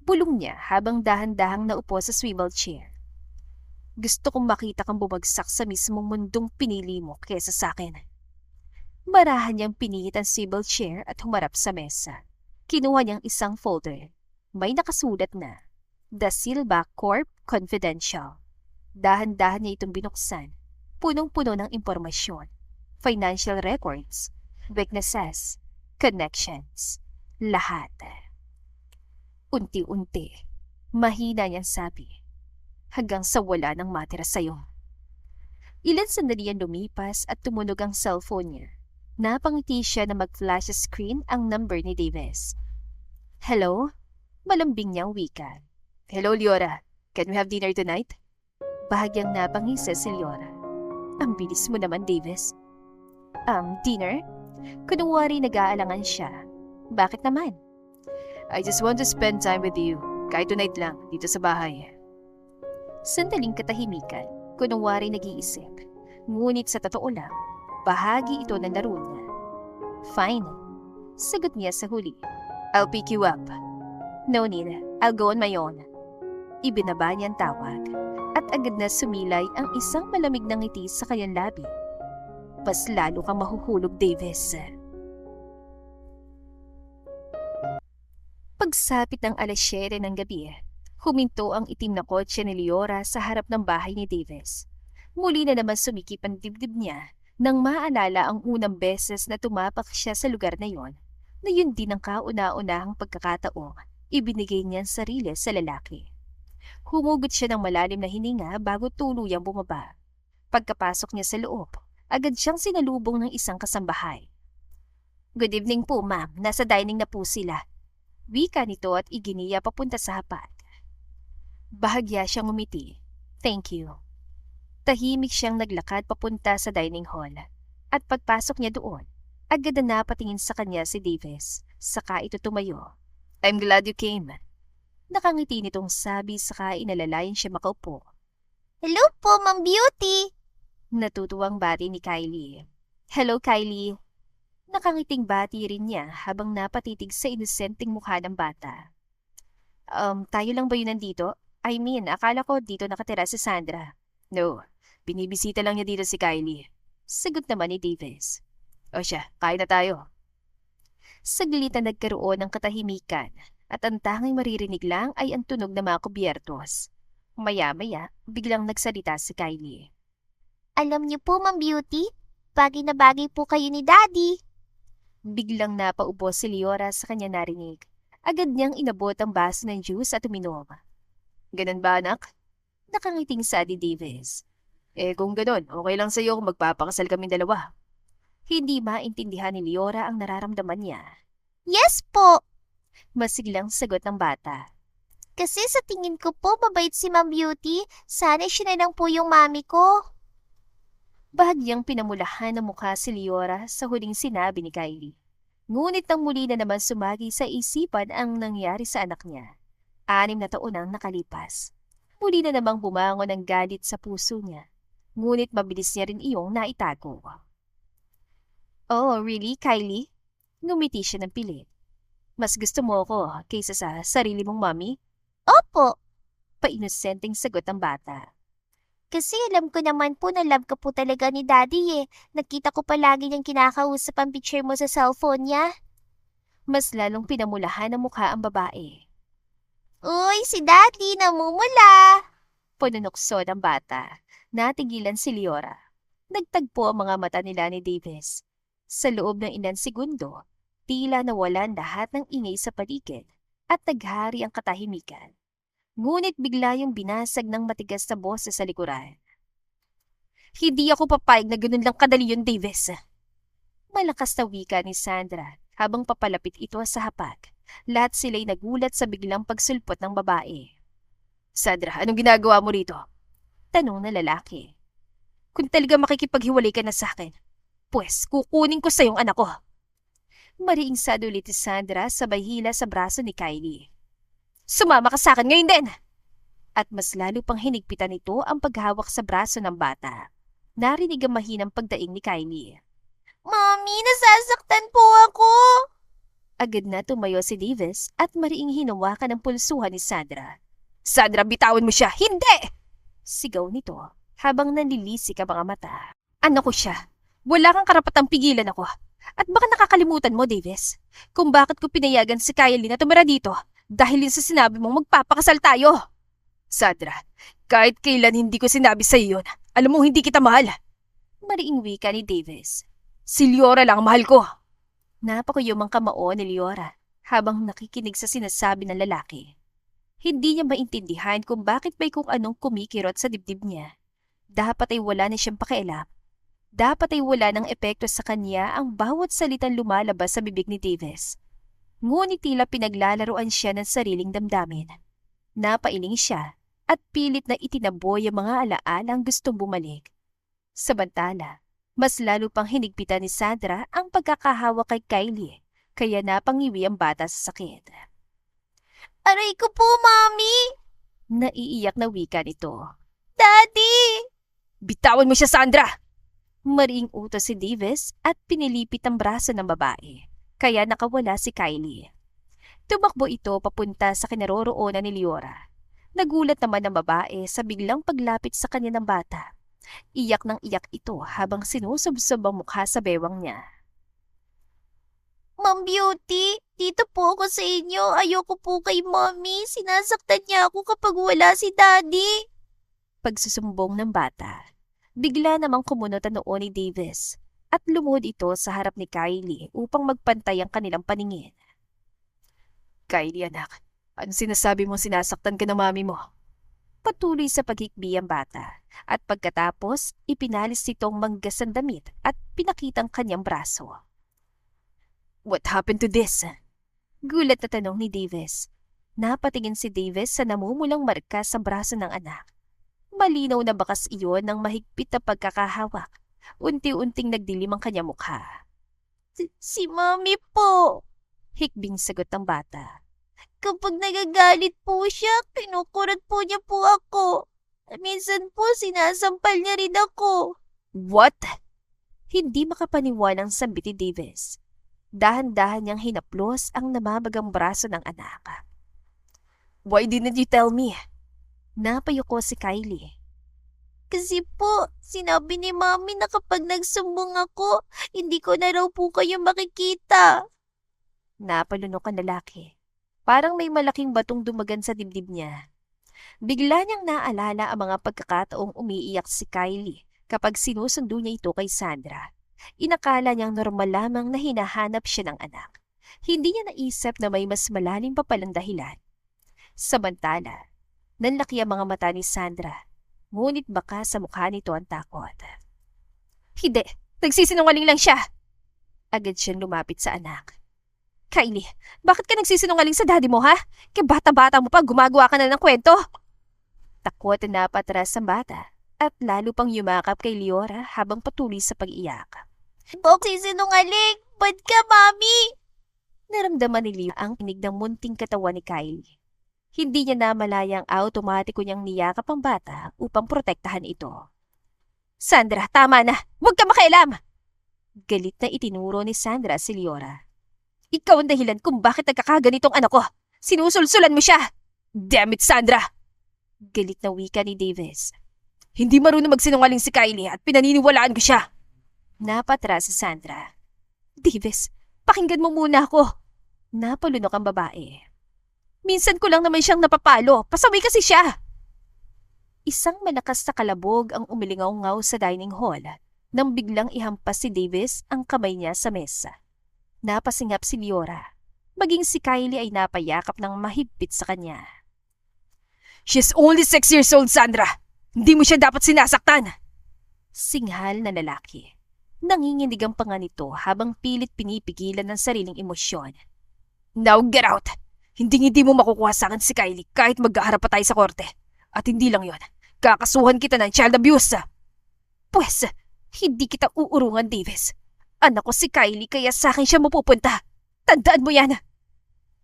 Bulong niya habang dahan-dahang naupo sa swivel chair. Gusto kong makita kang bumagsak sa mismong mundong pinili mo kesa sa akin. Marahan niyang pinihit ang swivel chair at humarap sa mesa. Kinuha niyang isang folder. May nakasulat na, Da Silva Corp Confidential. Dahan-dahan niya itong binuksan. Punong-puno ng impormasyon. Financial records, weaknesses, connections, lahat. Unti-unti, mahina niyang sabi, hanggang sa wala nang matira sa'yo. Ilan sandali ang lumipas at tumunog ang cellphone niya. Napangiti siya na mag-flash screen ang number ni Davis. Hello? Malambing niyang wika. Hello, Liora. Can we have dinner tonight? Bahagyang napangisa si Liora. Ang bilis mo naman, Davis. Dinner? Kunwari nag-aalangan siya. Bakit naman? I just want to spend time with you. Kahit tonight lang, dito sa bahay. Sandaling katahimikan, kunwari nag-iisip. Ngunit sa totoo lang, bahagi ito ng laro niya. Fine. Sagot niya sa huli. I'll pick you up. No need. I'll go on my own. Ibinaba niya ang tawag at agad na sumilay ang isang malamig na ngiti sa kanyang labi. Mas lalo kang mahuhulog, Davis. Pagsapit ng 7:00 ng gabi, huminto ang itim na kotse ni Liora sa harap ng bahay ni Davis. Muli na naman sumikip ang dibdib niya nang maalala ang unang beses na tumapak siya sa lugar na yon, na yun din ang kauna-unahang pagkakataong ibinigay niya ang sarili sa lalaki. Humugot siya ng malalim na hininga bago tuluyang bumaba. Pagkapasok niya sa loob, agad siyang sinalubong ng isang kasambahay. Good evening po, ma'am. Nasa dining na po sila. Wika nito at iginiya papunta sa hapag. Bahagya siyang umiti. Thank you. Tahimik siyang naglakad papunta sa dining hall. At pagpasok niya doon, agad na napatingin sa kanya si Davis. Saka ito tumayo. I'm glad you came. Nakangiti nitong sabi saka inalalayan siya makaupo. Hello po, Ma'am Beauty! Natutuwang bati ni Kylie. Hello, Kylie. Nakangiting bati rin niya habang napatitig sa inosenteng mukha ng bata. Tayo lang ba yun nandito? I mean, akala ko dito nakatira si Sandra. No, binibisita lang niya dito si Kylie. Sagot naman ni Davis. O siya, kain na tayo. Saglit na nagkaroon ng katahimikan at ang tanging maririnig lang ay ang tunog ng mga kubyertos. Maya-maya, biglang nagsalita si Kylie. Alam niyo po, Ma'am Beauty, bagay na bagay po kayo ni Daddy. Biglang napaubo si Leora sa kanya narinig. Agad niyang inabot ang baso ng juice at uminom. Ganun ba, anak? Nakangiting si Adi Davis. Kung ganun, okay lang sa'yo kung magpapakasal kaming dalawa. Hindi maintindihan ni Leora ang nararamdaman niya. Yes po! Masiglang sagot ng bata. Kasi sa tingin ko po mabait si Ma'am Beauty. Sana siya na lang po yung mami ko. Bahagyang pinamulahan ng mukha si Leora sa huling sinabi ni Kylie. Ngunit nang muli na naman sumagi sa isipan ang nangyari sa anak niya. 6 na taon ang nakalipas. Muli na namang bumangon ang galit sa puso niya. Ngunit mabilis niya rin iyong naitago. Oh, really, Kylie? Ngumiti siya ng pilit. Mas gusto mo ako kaysa sa sarili mong mami? Opo, Painosenteng sagot ng bata. kasi alam ko naman po na love ka po talaga ni Daddy eh. Nakita ko palagi niyang kinakausap ang picture mo sa cellphone niya. Mas lalong pinamulahan ng mukha ang babae. Uy, si Daddy namumula! Panunokso ng bata. Natigilan si Leora. Nagtagpo ang mga mata nila ni Davis. Sa loob ng ilang segundo, tila nawalan lahat ng ingay sa paligid at naghari ang katahimikan. Ngunit bigla yung binasag ng matigas na boses sa likuran. Hindi ako papayag na ganun lang kadali yun, Davis. Malakas na wika ni Sandra habang papalapit ito sa hapag. Lahat sila'y nagulat sa biglang pagsulpot ng babae. Sandra, anong ginagawa mo rito? Tanong na lalaki. Kung talaga makikipaghiwalay ka na sa akin, pues kukunin ko sa yung anak ko. Mariingsad ulit ni Sandra sabay hila sa braso ni Kylie. Sumama ka sa akin ngayon din! At mas lalo pang hinigpitan nito ang paghawak sa braso ng bata. Narinig ang mahinang pagdaing ni Kylie. Mommy, nasasaktan po ako! Agad na tumayo si Davis at mariing hinawakan ang pulsuhan ni Sandra. Sandra, bitawan mo siya! Hindi! Sigaw nito habang nanilisik ang mga mata. Ano ko siya? Wala kang karapatang pigilan ako. At baka nakakalimutan mo, Davis, kung bakit ko pinayagan si Kylie na tumira dito dahil yun sa sinabi mong magpapakasal tayo. Sandra, kahit kailan hindi ko sinabi sa iyo yun, alam mo hindi kita mahal. Mariing wika ni Davis. Si Leora lang mahal ko. Napakuyumang kamao ni Leora habang nakikinig sa sinasabi ng lalaki. Hindi niya maintindihan kung bakit may kung anong kumikirot sa dibdib niya. Dapat ay wala na siyang pakialam. Dapat ay wala ng epekto sa kanya ang bawat salitang lumalabas sa bibig ni Davis. Ngunit tila pinaglalaroan siya ng sariling damdamin. Napailing siya at pilit na itinaboy ang mga alaalang gustong bumalik. Samantala, mas lalo pang hinigpitan ni Sandra ang pagkakahawa kay Kylie, kaya napangiwi ang bata sa sakit. Aray ko po, Mommy! Naiiyak na wika nito. Daddy! Bitawan mo siya, Sandra! Mariing utos si Davis at pinilipit ang braso ng babae, kaya nakawala si Kylie. Tumakbo ito papunta sa kinaroroonan ni Leora. Nagulat naman ang babae sa biglang paglapit sa kanya ng bata. Iyak ng iyak ito habang sinusubsob ang mukha sa bewang niya. Ma'am Beauty, dito po ako sa inyo. Ayoko po kay Mommy. Sinasaktan niya ako kapag wala si Daddy. Pagsusumbong ng bata. Bigla namang kumunot ang noo ni Davis at lumuhod ito sa harap ni Kylie upang magpantay ang kanilang paningin. Kylie, anak, ano sinasabi mong sinasaktan ka ng mami mo? Patuloy sa paghikbi ang bata at pagkatapos ipinalis nitong manggas ang damit at pinakitang kanyang braso. What happened to this? Gulat na tanong ni Davis. Napatingin si Davis sa namumulang marka sa braso ng anak. Malinaw na bakas iyon ng mahigpit na pagkakahawak. Unti-unting nagdilim ang kanyang mukha. Si Mommy po. Hikbing sagot ng bata. Kapag nagagalit po siya, kinukurat po niya po ako. Minsan po sinasampal niya rin ako. What? Hindi makapaniwalang sambit ni Davis. Dahan-dahan niyang hinaplos ang namabagang braso ng anak. Why didn't you tell me? Napayuko si Kylie. Kasi po, sinabi ni Mommy na kapag nagsumbong ako, hindi ko na raw po kayo makikita. Napalunok ang lalaki. Parang may malaking batong dumagan sa dibdib niya. Bigla niyang naalala ang mga pagkakataong umiiyak si Kylie kapag sinusundo niya ito kay Sandra. Inakala niyang normal lamang na hinahanap siya ng anak. Hindi niya naisip na may mas malalim pa palang dahilan. Samantala, nanlaki ang mga mata ni Sandra. Ngunit baka sa mukha nito ang takot. Hindi, nagsisinungaling lang siya. Agad siyang lumapit sa anak. Kylie, bakit ka nagsisinungaling sa daddy mo, ha? Kaya bata-bata mo pa, gumagawa ka na ng kwento. Takot na patras ang bata at lalo pang yumakap kay Leora habang patuloy sa pag-iyak. Nagsisinungaling! Ba't ka, Mami? Naramdaman ni Leo ang pinig ng munting katawan ni Kylie. Hindi niya namalayang automatiko niyang niyakap ang bata upang protektahan ito. Sandra, tama na! Huwag ka makialam! Galit na itinuro ni Sandra si Leora. Ikaw ang dahilan kung bakit nagkakaganitong anak ko. Sinusulsulan mo siya! Damn it, Sandra! Galit na wika ni Davis. Hindi marunong magsinungaling si Kylie at pinaniniwalaan ko siya. Napatras si Sandra. Davis, pakinggan mo muna ako. Napalunok ang babae. Minsan ko lang naman siyang napapalo. Pasaway kasi siya. Isang malakas na kalabog ang umilingaw-ngaw sa dining hall nang biglang ihampas si Davis ang kamay niya sa mesa. Napasingap si Leora. Maging si Kylie ay napayakap ng mahigpit sa kanya. She's only 6 years old, Sandra. Hindi mo siya dapat sinasaktan. Singhal na lalaki. Nanginginig ang panga nito habang pilit pinipigilan ng sariling emosyon. Now get out! Hindi mo makukuha sa akin si Kylie kahit magkaharap pa tayo sa korte. At hindi lang yon, kakasuhan kita ng child abuse. Pwes, hindi kita uurungan, Davis. Anak ko si Kylie kaya sa akin siya mapupunta. Tandaan mo yan.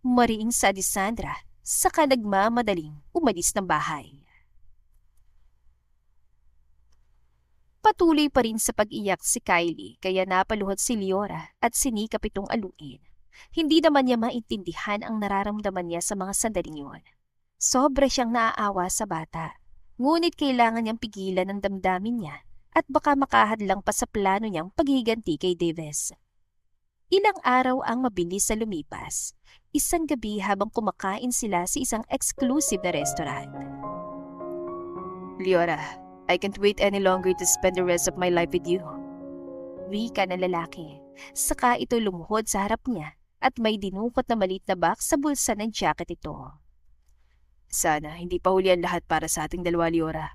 Mariing sa Sandra, saka nagmamadaling umalis ng bahay. Patuloy pa rin sa pag-iyak si Kylie kaya napaluhod si Leora at sinikap itong aluin. Hindi naman niya maintindihan ang nararamdaman niya sa mga sandaling yun. Sobra siyang naaawa sa bata. Ngunit kailangan niyang pigilan ang damdamin niya at baka makahadlang pa sa plano niyang paghiganti kay Davis. Ilang araw ang mabilis na lumipas. Isang gabi habang kumakain sila sa isang exclusive na restaurant. Leora, I can't wait any longer to spend the rest of my life with you. Wika ng lalaki. Saka ito lumuhod sa harap niya at may dinukot na maliit na box sa bulsa ng jacket ito. Sana hindi pa huli ang lahat para sa ating dalawa, Leora.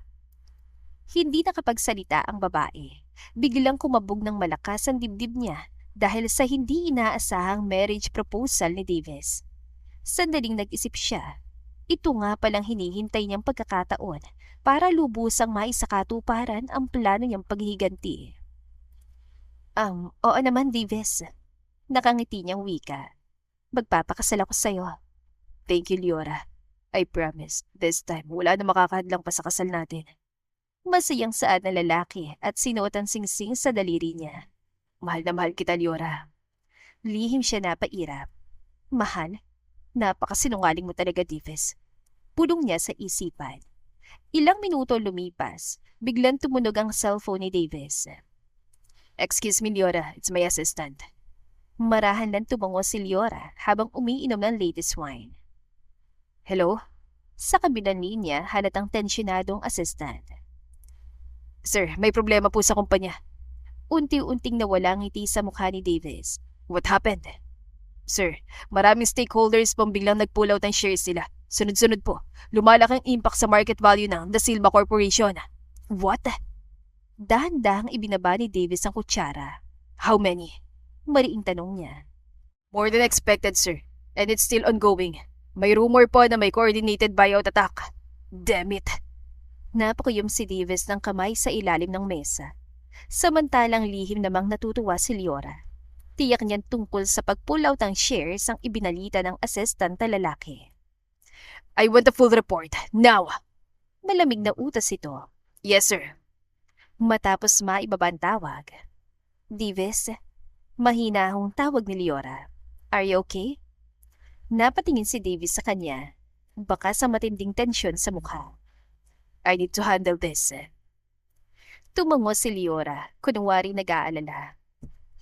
Hindi nakapagsalita ang babae. Biglang kumabog ng malakas ang dibdib niya dahil sa hindi inaasahang marriage proposal ni Davis. Sandaling nag-isip siya. Ito nga palang hinihintay niyang pagkakataon para lubusang maisakatuparan ang plano niyang paghiganti. Oo naman, Davis. Nakangiti niyang wika. Magpapakasal ako sa'yo. Thank you, Leora. I promise, this time wala na makakahadlang pa sa kasal natin. Masayang saad na lalaki at sinuot ang singsing sa daliri niya. Mahal na mahal kita, Leora. Lihim siya napairap. Mahal? Napakasinungaling mo talaga, Davis. Pulong niya sa isipan. Ilang minuto lumipas, biglang tumunog ang cellphone ni Davis. Excuse me, Leora. It's my assistant. Marahan lang tumango si Leora habang umiinom ng latest wine. Hello? Sa kabilang linya, halatang tensyonadong assistant. Sir, may problema po sa kumpanya. Unti-unting nawala ang ngiti sa mukha ni Davis. What happened? Sir, maraming stakeholders pong biglang nag-pull out ng shares nila. Sunod-sunod po, lumalaki ang impact sa market value ng The Silva Corporation. What? Dahan-dahang ibinaba ni Davis ang kutsara. How many? Mariing tanong niya. More than expected, sir. And it's still ongoing. May rumor po na may coordinated buyout attack. Damn it! Napakuyom si Davis ng kamay sa ilalim ng mesa. Samantalang lihim namang natutuwa si Leora. Tiyak niyan tungkol sa pag-pull out ng shares ang ibinalita ng assistant na lalaki. I want a full report, now! Malamig na utas ito. Yes, sir. Matapos maibaba ang tawag. Davis, mahina akong tawag ni Leora. Are you okay? Napatingin si Davis sa kanya, baka sa matinding tensyon sa mukha. I need to handle this. Tumango si Leora, kunwari nag-aalala.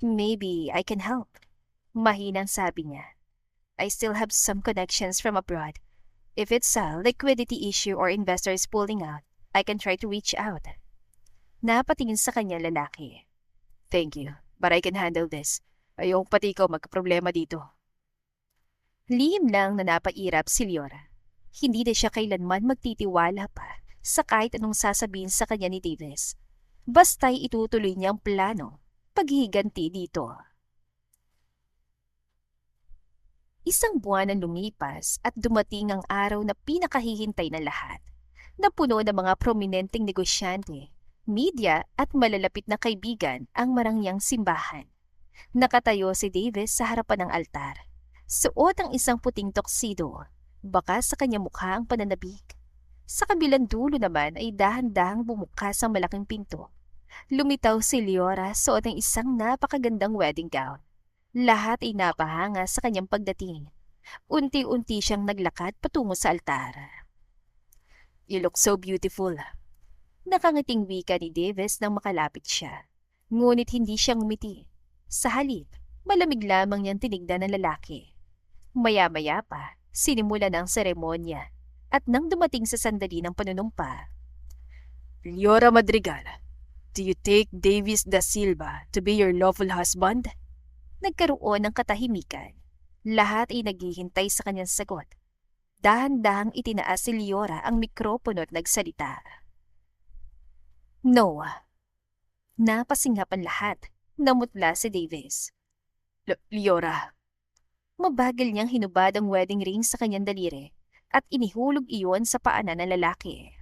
Maybe I can help. Mahinang sabi niya. I still have some connections from abroad. If it's a liquidity issue or investors pulling out, I can try to reach out. Napatingin sa kanya lalaki. Thank you, but I can handle this. Ayong pati ikaw magkaproblema dito. Lihim lang na napairap si Leora. Hindi na siya kailanman magtitiwala pa sa kahit anong sasabihin sa kanya ni Davis. Basta'y itutuloy niyang plano, paghihiganti dito. Isang buwan ang lumipas at dumating ang araw na pinakahihintay na lahat, na puno ng mga prominenteng negosyante, media at malalapit na kaibigan ang marangyang simbahan. Nakatayo si Davis sa harapan ng altar. Suot ang isang puting toksido, baka sa kanyang mukha ang pananabik. Sa kabilang dulo naman ay dahan-dahang bumukas ang malaking pinto. Lumitaw si Leora suot ang isang napakagandang wedding gown. Lahat ay napahanga sa kanyang pagdating. Unti-unti siyang naglakad patungo sa altar. You look so beautiful. Nakangiting wika ni Davis nang makalapit siya. Ngunit hindi siya ngumiti. Sa halip, malamig lamang niyang tinignan ng lalaki. Maya-maya pa, sinimula ng seremonya. At nang dumating sa sandali ng panunumpa, Leora Madrigal, do you take Davis da Silva to be your lawful husband? Nagkaroon ng katahimikan. Lahat ay naghihintay sa kanyang sagot. Dahan-dahang itinaas si Leora ang mikropono at nagsalita. No. Napasinghap ang lahat. Namutla si Davis. Leora. Mabagal niyang hinubad ang wedding ring sa kanyang daliri at inihulog iyon sa paanan ng lalaki.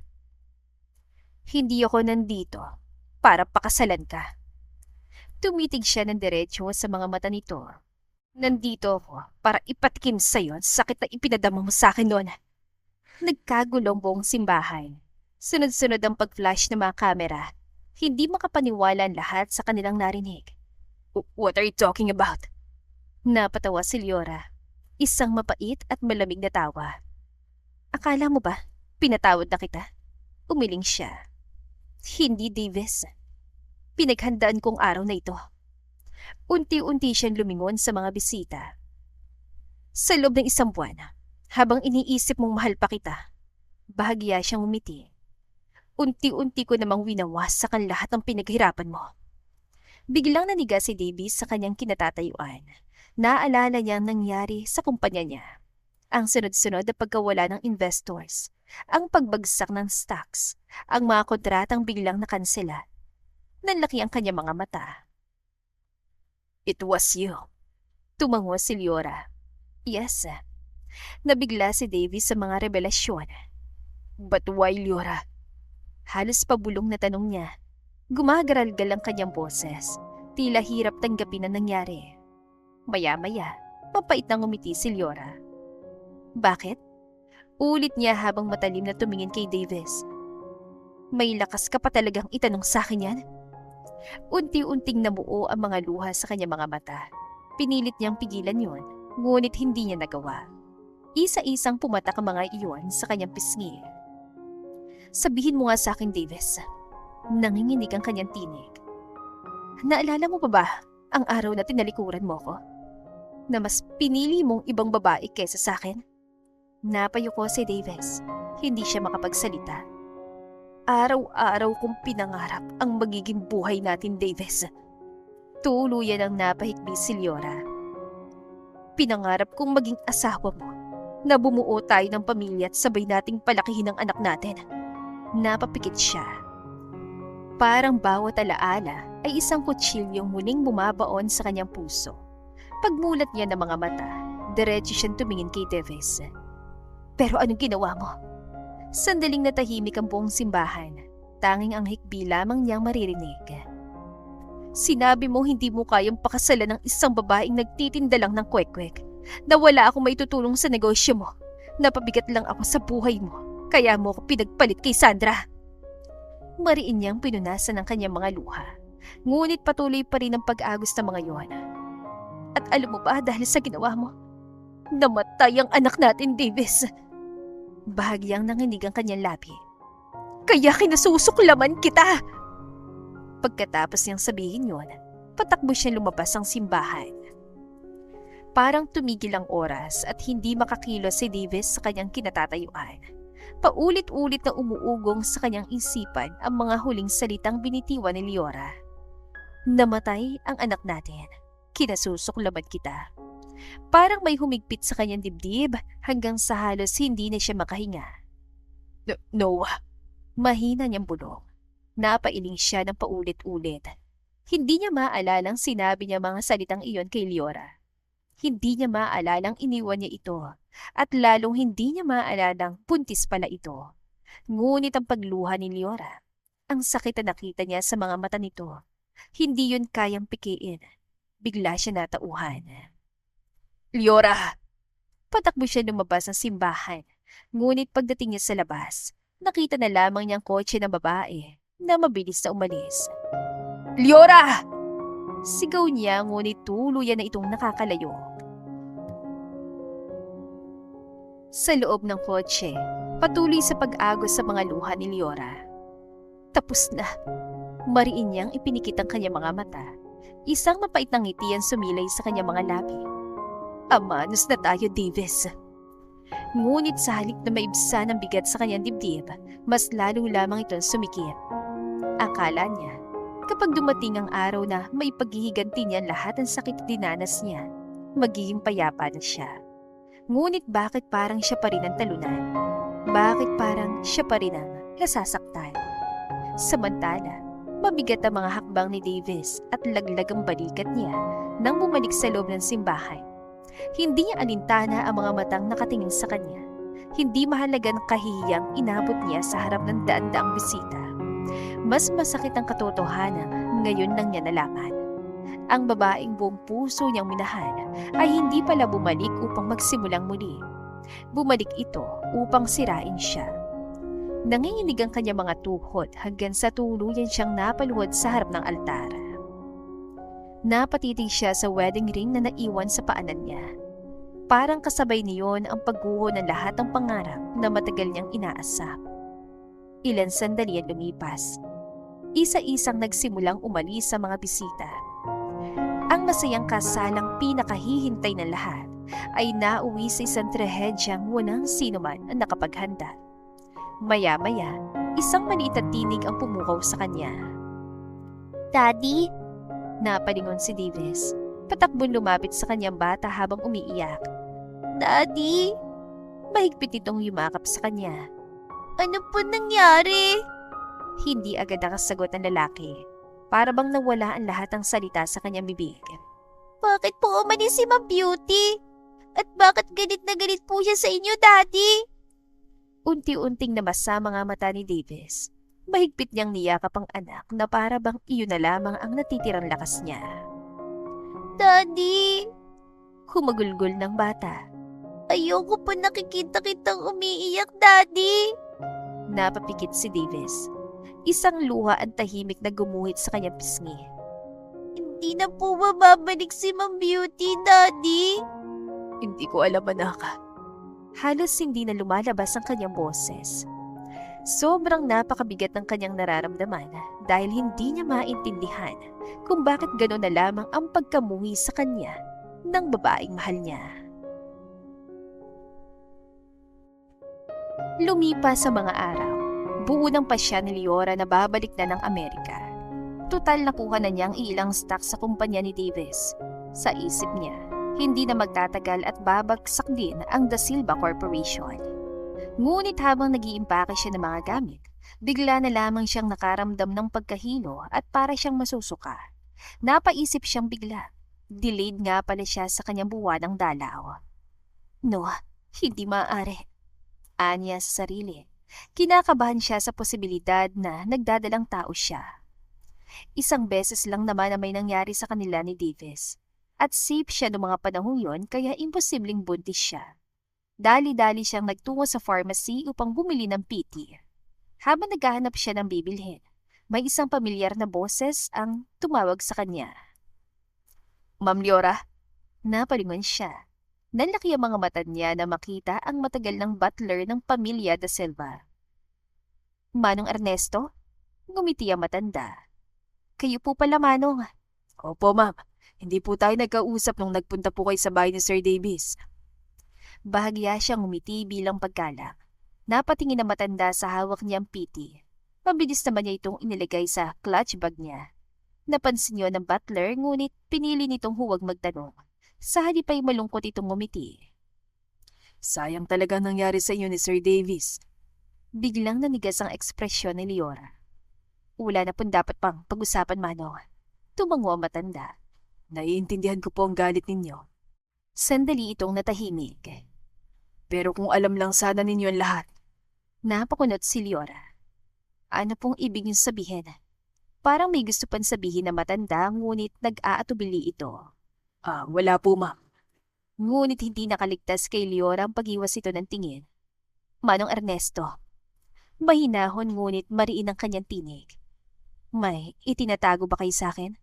Hindi ako nandito para pakasalan ka. Tumitig siya ng diretsyo sa mga mata nito. Nandito ako para ipatikim sa'yo ang sakit na ipinadama mo sa akin noon. Nagkagulong buong simbahan. Sunod-sunod ang pag-flash ng mga kamera. Hindi makapaniwala ang lahat sa kanilang narinig. What are you talking about? Napatawa si Leora. Isang mapait at malamig na tawa. Akala mo ba, pinatawad na kita? Umiling siya. Hindi, Davis. Pinaghandaan kong araw na ito. Unti-unti siyang lumingon sa mga bisita. Sa loob ng isang buwan, habang iniisip mong mahal pa kita, bahagya siyang umiti. Unti-unti ko namang winawasak ang lahat ng pinaghirapan mo. Biglang naniga si Davis sa kanyang kinatatayuan. Naalala niya ang nangyari sa kumpanya niya. Ang sunod-sunod na pagkawala ng investors, ang pagbagsak ng stocks, ang mga kontratang biglang nakansela. Nanlaki ang kanyang mga mata. It was you. Tumango si Leora. Yes. Nabigla si Davis sa mga revelasyon. But why, Leora? Halos pabulong na tanong niya. Gumagaralgal ang kanyang boses. Tila hirap tanggapin ang nangyari. Maya-maya, mapait nang umiti si Leora. Bakit? Ulit niya habang matalim na tumingin kay Davis. May lakas ka pa talagang itanong sa akin yan? Unti-unting namuo ang mga luha sa kanyang mga mata. Pinilit niyang pigilan yon, ngunit hindi niya nagawa. Isa-isang pumatak ang mga iyon sa kanyang pisngi. Sabihin mo nga sa akin, Davis. Nanginginig ang kanyang tinig. Naalala mo pa ba ang araw na tinalikuran mo ko? Na mas pinili mong ibang babae kesa sa akin? Napayuko si Davis. Hindi siya makapagsalita. Araw-araw kong pinangarap ang magiging buhay natin, Davis. Tuluyan ang napahikbi si Leora. Pinangarap kong maging asawa mo, na bumuo tayo ng pamilya at sabay nating palakihin ang anak natin. Napapikit siya. Parang bawat alaala ay isang kutsilyong muling bumabaon sa kanyang puso. Pagmulat niya ng mga mata, diretso siyang tumingin kay Davis. Pero anong ginawa mo? Sandaling natahimik ang buong simbahan. Tanging ang hikbi lamang niyang maririnig. Sinabi mo hindi mo kayang pakasalan ng isang babaeng nagtitinda lang ng kwek-kwek. Na wala akong maitutulong sa negosyo mo. Napabigat lang ako sa buhay mo. Kaya mo ako pinagpalit kay Sandra. Mariin niyang pinunasan ang kanyang mga luha. Ngunit patuloy pa rin ang pag-agos ng mga iyon. At alam mo ba dahil sa ginawa mo? Namatay ang anak natin, Davis. Bahagyang nanginig ang kanyang labi. Kaya kinasusuklaman kita! Pagkatapos niyang sabihin yon, patakbo siyang lumabas ang simbahan. Parang tumigil ang oras at hindi makakilos si Davis sa kanyang kinatatayuan. Paulit-ulit na umuugong sa kanyang isipan ang mga huling salitang binitiwan ni Leora. Namatay ang anak natin. Kinasusuklaban kita. Parang may humigpit sa kanyang dibdib hanggang sa halos hindi na siya makahinga. No. Mahina niyang bulong. Napailing siya ng paulit-ulit. Hindi niya maalalang sinabi niya mga salitang iyon kay Leora. Hindi niya maalalang iniwan niya ito at lalong hindi niya maalalang buntis pala ito. Ngunit ang pagluha ni Leora, ang sakit na nakita niya sa mga mata nito, hindi yun kayang pikiin. Bigla siya natauhan. Leora! Patakbo siya lumabas ng simbahan. Ngunit pagdating niya sa labas, nakita na lamang niyang kotse ng babae na mabilis na umalis. Leora! Sigaw niya ngunit tuluyan na itong nakakalayo. Sa loob ng kotse, patuloy sa pag-agos sa mga luha ni Leora. Tapos na. Mariin niyang ipinikit ang kanyang mga mata. Isang mapait na ngiti ang sumilay sa kanyang mga labi. Amanos na tayo, Davis. Ngunit sa halip na maibsa ng bigat sa kanyang dibdib, mas lalo lamang itong sumikip. Akala niya, kapag dumating ang araw na may paghihiganti niya lahat ng sakit na dinanas niya, magiging payapa na siya. Ngunit bakit parang siya pa rin ang talunan? Bakit parang siya pa rin ang nasasaktan? Samantala, mabigat ang mga hakbang ni Davis at laglag ang balikat niya nang bumalik sa loob ng simbahan. Hindi niya alintana ang mga matang nakatingin sa kanya. Hindi mahalagang kahiyang inabot niya sa harap ng daan-daang bisita. Mas masakit ang katotohanan ngayon lang niya nalaman. Ang babaeng buong puso niyang minahal ay hindi pala bumalik upang magsimulang muli. Bumalik ito upang sirain siya. Nanginginig ang kanyang mga tuhod hanggang sa tuluyan siyang napaluhod sa harap ng altar. Napatitig siya sa wedding ring na naiwan sa paanan niya. Parang kasabay niyon ang pagguho ng lahat ng pangarap na matagal niyang inaasap. Ilan sandali ang lumipas. Isa-isang nagsimulang umalis sa mga bisita. Ang masayang kasalang pinakahihintay ng lahat ay nauwi sa isang trahedyang walang sino man ang nakapaghanda. Maya-maya, isang maliit na tinig ang pumukaw sa kanya. Daddy? Napalingon si Davis. Patakbong lumapit sa kanyang bata habang umiiyak. Daddy? Mahigpit itong yumakap sa kanya. Ano po nangyari? Hindi agad nakasagot ang lalaki. Para bang nawala ang lahat ng salita sa kanyang bibig. Bakit po umalis si Ma'am Beauty? At bakit galit na galit po siya sa inyo, Daddy? Unti-unting namasa mga mata ni Davis. Mahigpit niyang niyakap ang anak na para bang iyon na lamang ang natitirang lakas niya. Daddy? Humagulgol ng bata. Ayoko po nakikita kitang umiiyak, Daddy. Napapikit si Davis. Isang luha ang tahimik na gumuhit sa kanyang pisngi. Hindi na po babalik si Ma'am Beauty, Daddy. Hindi ko alam, anak. Halos hindi na lumalabas ang kanyang boses. Sobrang napakabigat ng kanyang nararamdaman dahil hindi niya maintindihan kung bakit gano'n na lamang ang pagkamuhi sa kanya ng babaeng mahal niya. Lumipas sa mga araw, buo ng pasya ni Leora na babalik na ng Amerika. Tutal nakuha na niya ang ilang stock sa kumpanya ni Davis. Sa isip niya, hindi na magtatagal at babagsak din ang Da Silva Corporation. Ngunit habang nag-iimpake siya ng mga gamit, bigla na lamang siyang nakaramdam ng pagkahilo at para siyang masusuka. Napaisip siyang bigla. Delayed nga pala siya sa kanyang buwanang dalaw. No, hindi maaari. Anya sa sarili. Kinakabahan siya sa posibilidad na nagdadalang tao siya. Isang beses lang naman na may nangyari sa kanila ni Davis. At safe siya noong mga panahong yon kaya imposibleng buntis siya. Dali-dali siyang nagtungo sa pharmacy upang bumili ng PT. Habang naghahanap siya ng bibilhin, may isang pamilyar na boses ang tumawag sa kanya. Ma'am Leora? Napalingon siya. Nanlaki ang mga mata niya na makita ang matagal ng butler ng pamilya Da Silva. Manong Ernesto? Ngumiti ang matanda. Kayo po pala, Manong. Opo, ma'am. Hindi po tayo nagkausap nung nagpunta po kayo sa bahay ni Sir Davis. Bahagya siyang umiti bilang paggalak. Napatingin na matanda sa hawak niyang piti. Mabilis naman niya itong inilagay sa clutch bag niya. Napansin niyo ng butler ngunit pinili nitong huwag magtanong. Sa halip ay malungkot itong umiti. Sayang talaga nangyari sa inyo ni Sir Davis. Biglang nanigas ang ekspresyon ni Leora. Wala na pong dapat pang pag-usapan, Manong. Tumango ang matanda. Naiintindihan ko po ang galit ninyo. Sandali itong natahimik. Pero kung alam lang sana ninyo ang lahat. Napakunot si Leora. Ano pong ibig niyong sabihin? Parang may gusto pang sabihin na matanda ngunit nag-aatubili ito. Wala po, ma'am. Ngunit hindi nakaligtas kay Leora ang pag-iwas ito ng tingin. Manong Ernesto. Mahinahon ngunit mariin ang kanyang tinig. May itinatago ba kayo sa akin?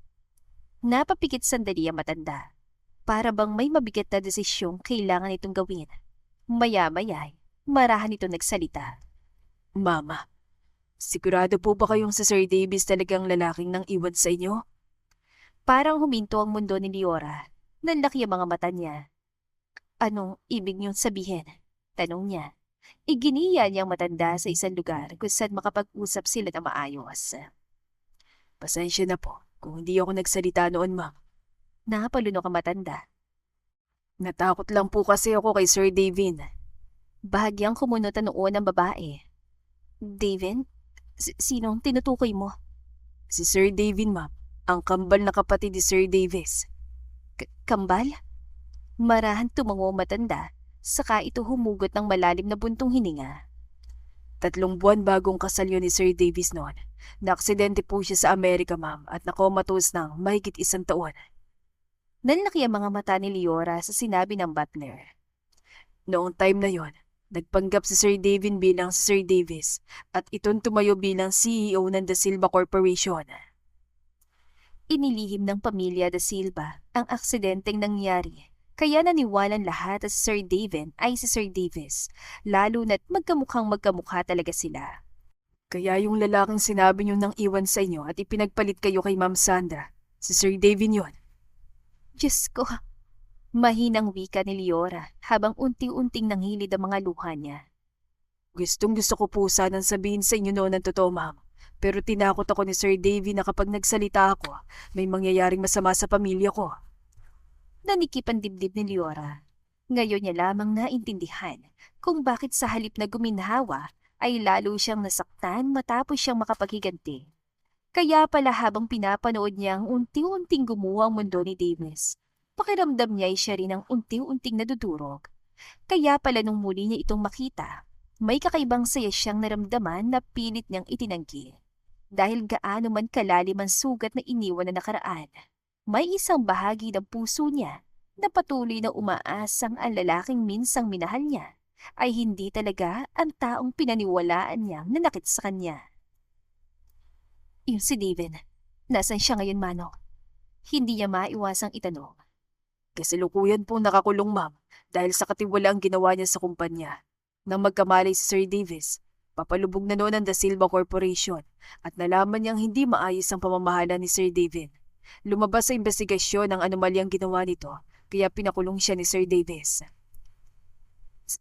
Napapikit sandali ang matanda. Para bang may mabigat na desisyong kailangan itong gawin. Maya-maya, marahan ito nagsalita. Mama, sigurado po ba kayong si Sir Davis talagang lalaking nang iwan sa inyo? Parang huminto ang mundo ni Leora. Nanlaki ang mga mata niya. Anong ibig niyong sabihin? Tanong niya. Iginiya niyang matanda sa isang lugar kung saan makapag-usap sila na maayos. Pasensya na po kung hindi ako nagsalita noon, ma'am. Napalunok ang matanda. Natakot lang po kasi ako kay Sir Davin. Bahagyang kumunot ang noon ng babae. Davin? Sinong tinutukoy mo? Si Sir Davin, ma'am. Ang kambal na kapatid ni Sir Davis. Kambal? Marahan tumango ang matanda, saka ito humugot ng malalim na buntong hininga. 3 buwan bagong kasal yun ni Sir Davis noon. Naaksidente po siya sa Amerika, ma'am, at nakomatos ng mahigit 1 taon. Nanlaki ang mga mata ni Leora sa sinabi ng butler. Noong time na yon, nagpanggap si Sir Davin bilang si Sir Davis at itong tumayo bilang CEO ng The Silva Corporation. Inilihim ng pamilya Da Silva ang aksidenteng nangyari, kaya naniwalan lahat na si Sir Davin ay si Sir Davis, lalo na't magkamukhang magkamukha talaga sila. Kaya yung lalaking sinabi niyo nang iwan sa inyo at ipinagpalit kayo kay Ma'am Sandra, si Sir Davin yon. Diyos ko, mahinang wika ni Leora habang unti-unting nanghilid ang mga luha niya. Gustong gusto ko po sanang sabihin sa inyo noon ang totoo, ma'am. Pero tinakot ako ni Sir Davy na kapag nagsalita ako, may mangyayaring masama sa pamilya ko. Nanikip ang dibdib ni Leora. Ngayon niya lamang naintindihan kung bakit sa halip na guminhawa ay lalo siyang nasaktan matapos siyang makapaghiganti. Kaya pala habang pinapanood niya ang unti-unting gumuho ang mundo ni Davis, pakiramdam niya ay siya rin ang unti-unting nadudurog. Kaya pala nung muli niya itong makita, may kakaibang saya siyang naramdaman na pilit niyang itinanggi. Dahil gaano man kalalim ang sugat na iniwan na nakaraan, may isang bahagi ng puso niya na patuloy na umaasang ang lalaking minsang minahal niya ay hindi talaga ang taong pinaniwalaan niyang nanakit sa kanya. Yung si Davin, nasan siya ngayon, Manong? Hindi niya maiwasang itanong. Kasalukuyan pong nakakulong, ma'am, dahil sa katiwalaang ginawa niya sa kumpanya. Nang magkamalay si Sir Davis, papalubog na noon ang The Silva Corporation at nalaman niyang hindi maayos ang pamamahala ni Sir Davin. Lumabas sa investigasyon ang anomalyang ginawa nito, kaya pinakulong siya ni Sir Davis.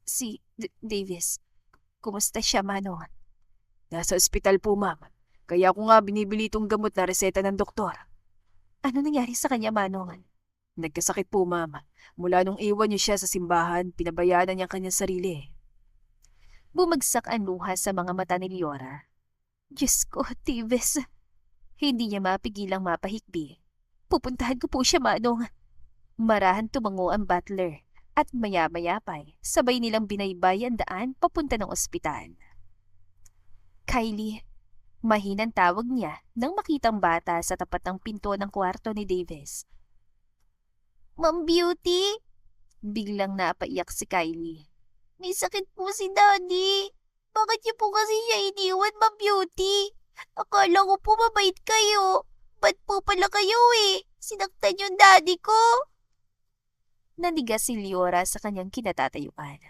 Si Davis, kumusta siya, Manong? Nasa ospital po, ma'am. Kaya ako nga binibili itong gamot na reseta ng doktor. Ano nangyari sa kanya, Manong? Nagkasakit po, ma'am. Mula nung iwan niyo siya sa simbahan, pinabayaan niya ang kanyang sarili. Bumagsak ang luha sa mga mata ni Leora. Diyos ko, Davis. Hindi niya mapigilang mapahikbi. Pupuntahan ko po siya, Manong. Marahan tumango ang butler at maya-maya pa'y sabay nilang binaybay ang daan papunta ng ospital. Kylie, mahinang tawag niya nang makitang bata sa tapat ng pinto ng kwarto ni Davis. Ma'am Beauty, Biglang napaiyak si Kylie. may sakit po si Daddy. Bakit niyo po kasi siya iniwan, Ma'am Beauty? Akala ko po mabait kayo. Ba't po pala kayo eh? Sinaktan yung daddy ko. Nanigas si Leora sa kanyang kinatatayuan.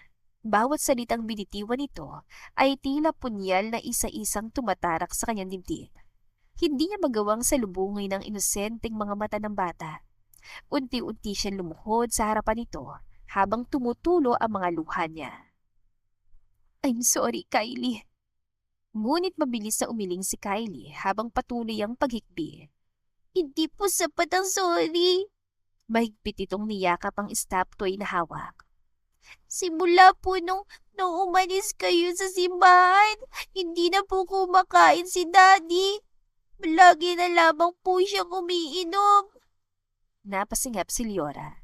Bawat salitang binitiwan nito ay tila punyal na isa-isang tumatarak sa kanyang dibdib. Hindi niya magawang salubungin ang inosenteng mga mata ng bata. Unti-unti siyang lumuhod sa harapan nito habang tumutulo ang mga luha niya. I'm sorry, Kylie. Ngunit mabilis na umiling si Kylie habang patuloy ang paghikbi. Hindi po sapat ang sorry. Mahigpit itong niyakap ang stop toy na hawak. Simula po nung umalis kayo sa simbahan, hindi na po kumakain si Daddy. Lagi na lamang po siyang umiinom. Napasingap si Liora.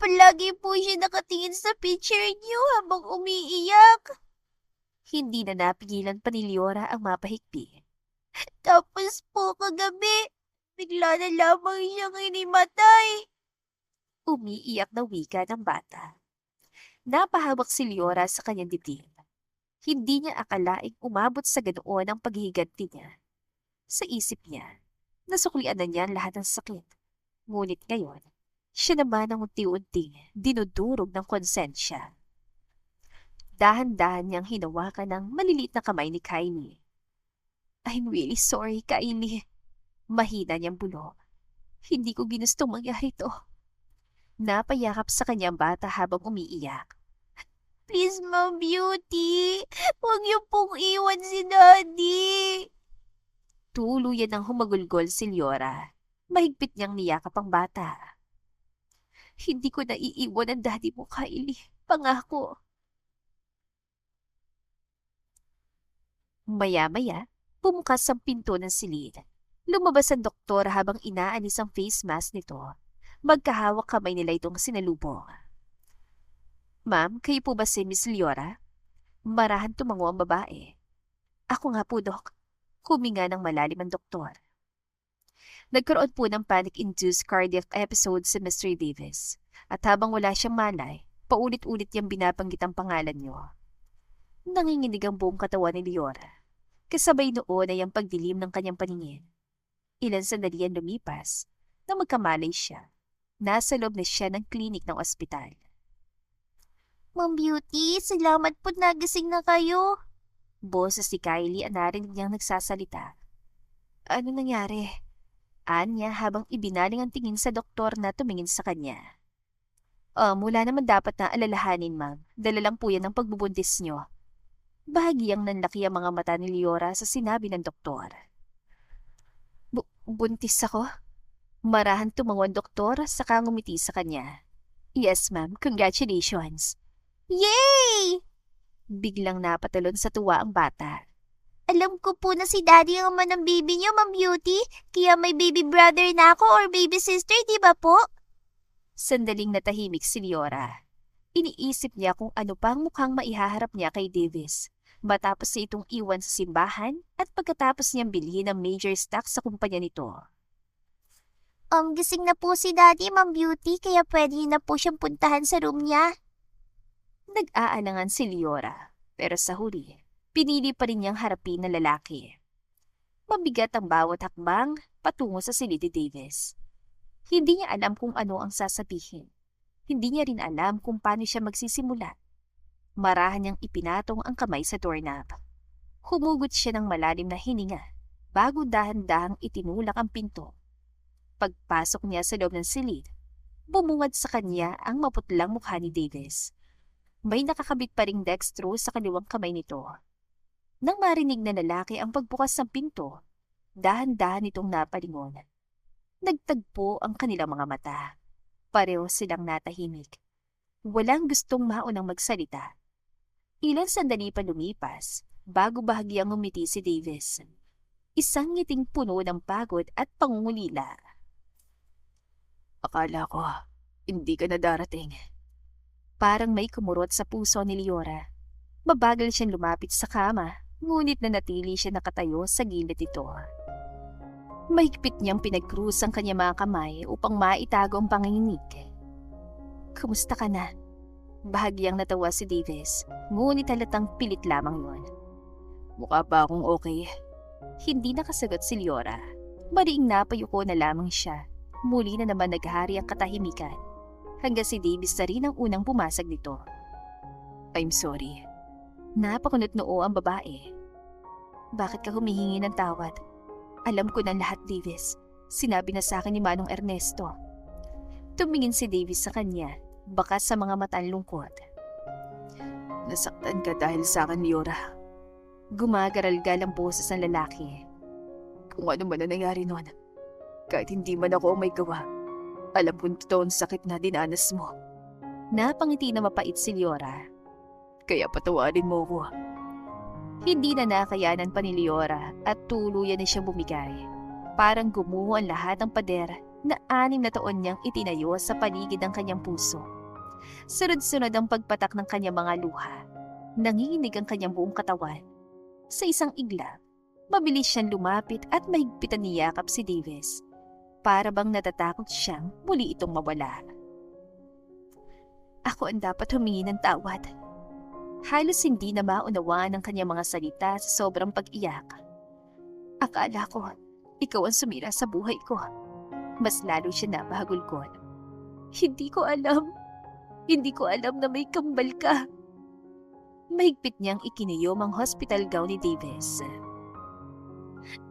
Palagi po siya nakatingin sa picture niyo habang umiiyak. Hindi na napigilan pa ni Liora ang mapahikbi. Tapos po kagabi, bigla na lamang siyang inimatay. Umiiyak na wika ng bata. Napahawak si Liora sa kanyang dibdib. Hindi niya akalaing umabot sa ganoon ang paghihiganti niya. Sa isip niya, nasuklian na niya ang lahat ng sakit. Ngunit ngayon, siya naman ang unti-unting dinudurog ng konsensya. Dahan-dahan niyang hinawakan ng maliliit na kamay ni Kylie. I'm really sorry, Kylie. Mahina niyang bulong. Hindi ko ginustong mangyari to. Napayakap sa kanyang bata habang umiiyak. Please, Ma'am Beauty, huwag niyo pong iwan si Daddy. Tuluyan ang humagulgol si Liora. Mahigpit niyang niyakap ang bata. Hindi ko na iiwan ang daddy mo, Kylie. Pangako. Maya-maya, bumukas ang pinto ng silid. Lumabas ang doktor habang inaalis ang face mask nito. Magkahawak kamay nila itong sinalubong. Ma'am, kayo po ba si Miss Liora? Marahan tumango ang babae. Ako nga po, Dok. Huminga ng malalim ang doktor. Nagkaroon po ng panic-induced cardiac episode si Mr. Davis. At habang wala siyang malay, paulit-ulit niyang binabanggit ang pangalan niyo. Nanginginig ang buong katawan ni Liora. Kasabay noon ay ang pagdilim ng kanyang paningin. Ilan sandali ang lumipas na magkamalay siya. Nasa loob na siya ng klinik ng ospital. Ma'am Beauty, salamat po nagising na kayo. Boses si Kylie ang narinig niyang nagsasalita. Ano nangyari? Anya habang ibinaling ang tingin sa doktor na tumingin sa kanya. Wala naman dapat na alalahanin, ma'am. Dala lang po yan ang pagbubuntis niyo. Bahagyang nanlaki ang mga mata ni Liora sa sinabi ng doktor. Buntis ako? Marahan tumango ang doktor saka ngumiti sa kanya. Yes, ma'am. Congratulations. Yay! Biglang napatalon sa tuwa ang bata. Alam ko po na si Daddy ang ama ng baby niyo, Ma'am Beauty. Kaya may baby brother na ako or baby sister, di ba po? Sandaling natahimik si Liora. Iniisip niya kung ano pang mukhang maihaharap niya kay Davis matapos niya itong iwan sa simbahan at pagkatapos niyang bilhin ang major stock sa kumpanya nito. Gising na po si Daddy, Ma'am Beauty, kaya pwede niyo na po siyang puntahan sa room niya. Nag-aalangan si Liora, pero sa huli, pinili pa rin niyang harapin na lalaki. Mabigat ang bawat hakbang patungo sa silid ni Davis. Hindi niya alam kung ano ang sasabihin. Hindi niya rin alam kung paano siya magsisimula. Marahan niyang ipinatong ang kamay sa doorknob. Humugot siya ng malalim na hininga bago dahan-dahang itinulak ang pinto. Pagpasok niya sa loob ng silid, bumungad sa kanya ang maputlang mukha ni Davis. May nakakabit pa ring dextro sa kaliwang kamay nito. Nang marinig na lalaki ang pagbukas ng pinto, dahan-dahan itong napalingon. Nagtagpo ang kanilang mga mata. Pareho silang natahimik. Walang gustong maunang magsalita. Ilang sandali pa lumipas bago bahagyang ngumiti si Davis. Isang ngiting puno ng pagod at pangungulila. Akala ko, hindi ka na darating. Parang may kumurot sa puso ni Liora. Mabagal siyang lumapit sa kama, ngunit nanatili siya nakatayo sa gilid nito. Mahigpit niyang pinag-cruise ang kanyang mga kamay upang maitago ang panginginig. Kumusta ka na? Bahagyang natawa si Davis, ngunit halatang pilit lamang yun. Mukha pa akong okay. Hindi nakasagot si Liora. Mariing napayuko na lamang siya. Muli na naman naghari ang katahimikan. Hanggang si Davis na rin ang unang pumasag nito. I'm sorry. Napakunot noo ang babae. Bakit ka humihingi ng tawad? Alam ko na lahat, Davis. Sinabi na sa akin ni Manong Ernesto. Tumingin si Davis sa kanya, bakas sa mga mata ang lungkot. Nasaktan ka dahil sa akin, Liora. Gumagaralgal ang boses ng lalaki. Kung ano man ang nangyari noon, kahit hindi man ako ang may gawa, alam kong totoong sakit na dinanas mo. Napangiti na mapait si Liora. Kaya patawarin mo ko. Hindi na nakayanan pa ni Liora at tuluyan na siyang bumigay. Parang gumuho ang lahat ng pader na 6 na taon niyang itinayo sa paligid ng kanyang puso. Sunod-sunod ang pagpatak ng kanyang mga luha. Nanginginig ang kanyang buong katawan. Sa isang igla, mabilis siyang lumapit at mahigpitan niyakap si Davis. Para bang natatakot siyang muli itong mawala. Ako ang dapat humingi ng tawad. Halos hindi na maunawaan ang kanyang mga salita sa sobrang pag-iyak. Akala ko, ikaw ang sumira sa buhay ko. Mas lalo siya napahagulgol. Hindi ko alam na may kambal ka. Mahigpit niyang ikiniyom ang hospital gown ni Davis.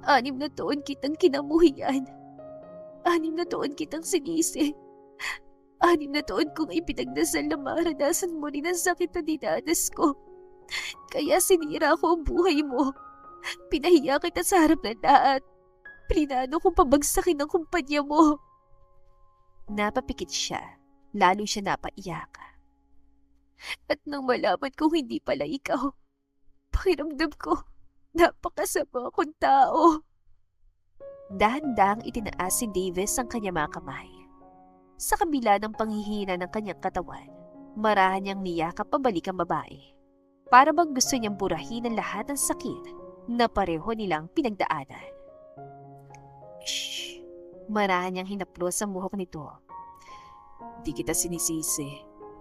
6 na taon kitang kinamuhian. 6 na taon kitang sinisi. 6 na taon kong ipinagdasal na maranasan mo rin ang sakit na dinanas ko. Kaya sinira ko ang buhay mo. Pinahiya kita sa harap ng lahat. Plinano kong pabagsakin ang kumpanya mo. Napapikit siya. Lalo siya napaiyak. At nang malaman kong hindi pala ikaw, pakiramdam ko, napakasama akong tao. Dahan-dahang itinaas si Davis ang kanyang mga kamay. Sa kabila ng panghihina ng kanyang katawan, marahan niyang niyakap pabalik ang babae. Para bang gusto niyang burahin ang lahat ng sakit na pareho nilang pinagdaanan. Shh! Marahan niyang hinaplos ang muhok nito. Di kita sinisisi.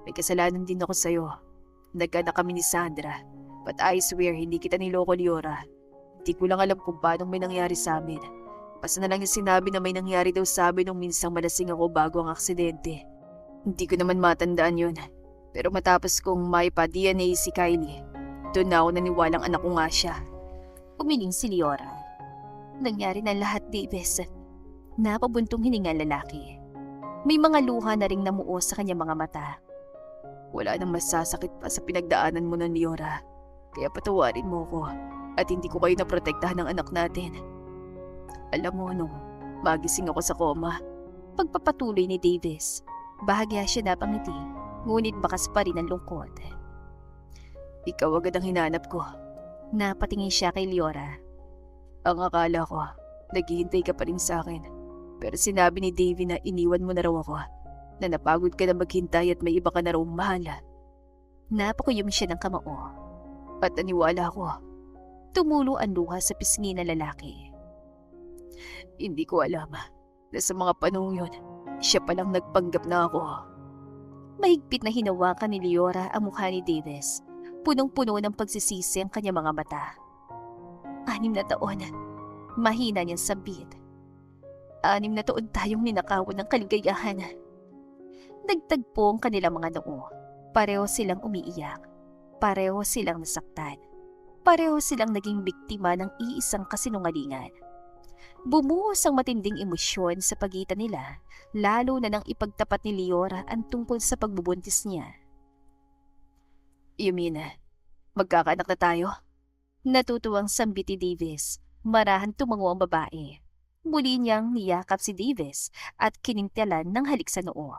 May kasalanan din ako sa'yo. Nagkaanak kami ni Sandra. But I swear, hindi kita niloko, Liora. Hindi ko lang alam kung paano may nangyari sa amin. Basta na lang yung sinabi na may nangyari daw sa amin nung minsang malasing ako bago ang aksidente. Hindi ko naman matandaan yun. Pero matapos kong maipa-DNA si Kylie, doon na ako naniwalang anak ko nga siya. Umiling si Liora. Nangyari na lahat, Davis. Napabuntong hininga lalaki. May mga luha na ring namuo sa kanyang mga mata. Wala nang masasakit pa sa pinagdaanan mo ng Liora. Kaya patawarin mo ko at hindi ko kayo naprotektahan ng anak natin. Alam mo nung magising ako sa koma. Pagpapatuloy ni Davis, bahagya siya napangiti, ngunit bakas pa rin ang lungkot. Ikaw agad ang hinanap ko. Napatingin siya kay Liora. Ang akala ko, naghihintay ka pa rin sa akin. Pero sinabi ni Davy na iniwan mo na raw ako. Na napagod ka na maghintay at may iba ka na raw mahala. Napakuyom siya ng kamao. At naniwala ko. Tumulo ang luha sa pisngi ng lalaki. Hindi ko alam na sa mga panahon yun, siya palang nagpanggap na ako. Mahigpit na hinawakan ni Liora ang mukha ni Davis. Punong-puno ng pagsisisi ang kanyang mga mata. 6 na taon. Mahina niyang sabit. 6 na taon tayong ninakawan ng kaligayahan. Nagtagpo ang kanilang mga noo. Pareho silang umiiyak. Pareho silang nasaktan. Pareho silang naging biktima ng iisang kasinungalingan. Bumuhos ang matinding emosyon sa pagitan nila, lalo na nang ipagtapat ni Liora ang tungkol sa pagbubuntis niya. Yumina, magkakaanak na tayo? Natutuwang sambit ni Davis. Marahan tumango ang babae. Muli niyang niyakap si Davis at kinintialan ng halik sa noo.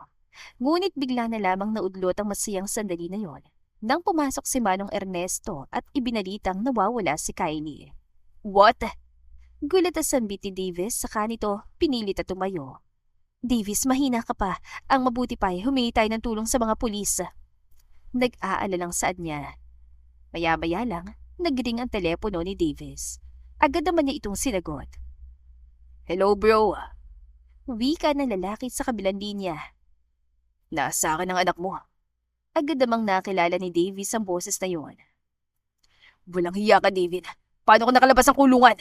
Ngunit bigla na lamang naudlot ang masayang sandali na yon nang pumasok si Manong Ernesto at ibinalitang nawawala si Kylie. What? Gulat ang sambit ni Davis, saka nito pinilit at tumayo. Davis, mahina ka pa. Ang mabuti pa ay humingi tayo ng tulong sa mga pulis. Nag-aalalang saad niya. Maya-maya lang, nagring ang telepono ni Davis. Agad naman niya itong sinagot. Hello bro. Wika ng lalaki sa kabilang linya. Nasa akin ang anak mo. Agad namang nakilala ni Davis ang boses na yon. Walang hiya ka, David. Paano ka nakalabas ng kulungan?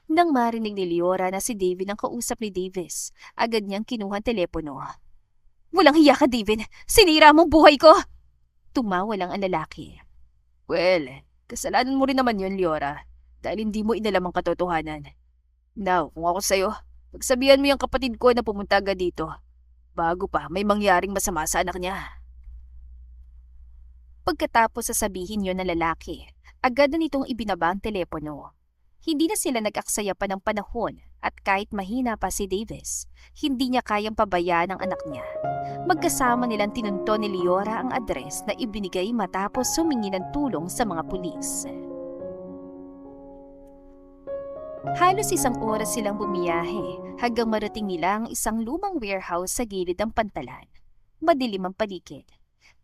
Nang marinig ni Liora na si David ang kausap ni Davis, agad niyang kinuha ang telepono. Walang hiya ka, David. Sinira mong buhay ko. Tumawa lang ang lalaki. Well, kasalanan mo rin naman yun, Liora. Dahil hindi mo inalam ang katotohanan. Now, kung ako sa'yo, pagsabihan mo yung kapatid ko na pumunta agad dito. Bago pa may mangyaring masama sa anak niya. Pagkatapos sasabihin yon ng lalaki, agad na nitong ibinaba ang telepono. Hindi na sila nag-aksaya pa ng panahon at kahit mahina pa si Davis, hindi niya kayang pabayaan ang anak niya. Magkasama nilang tinunto ni Leora ang address na ibinigay matapos humingi ng tulong sa mga pulis. Halos isang oras silang bumiyahe hanggang marating nila ang isang lumang warehouse sa gilid ng pantalan. Madilim ang paligid.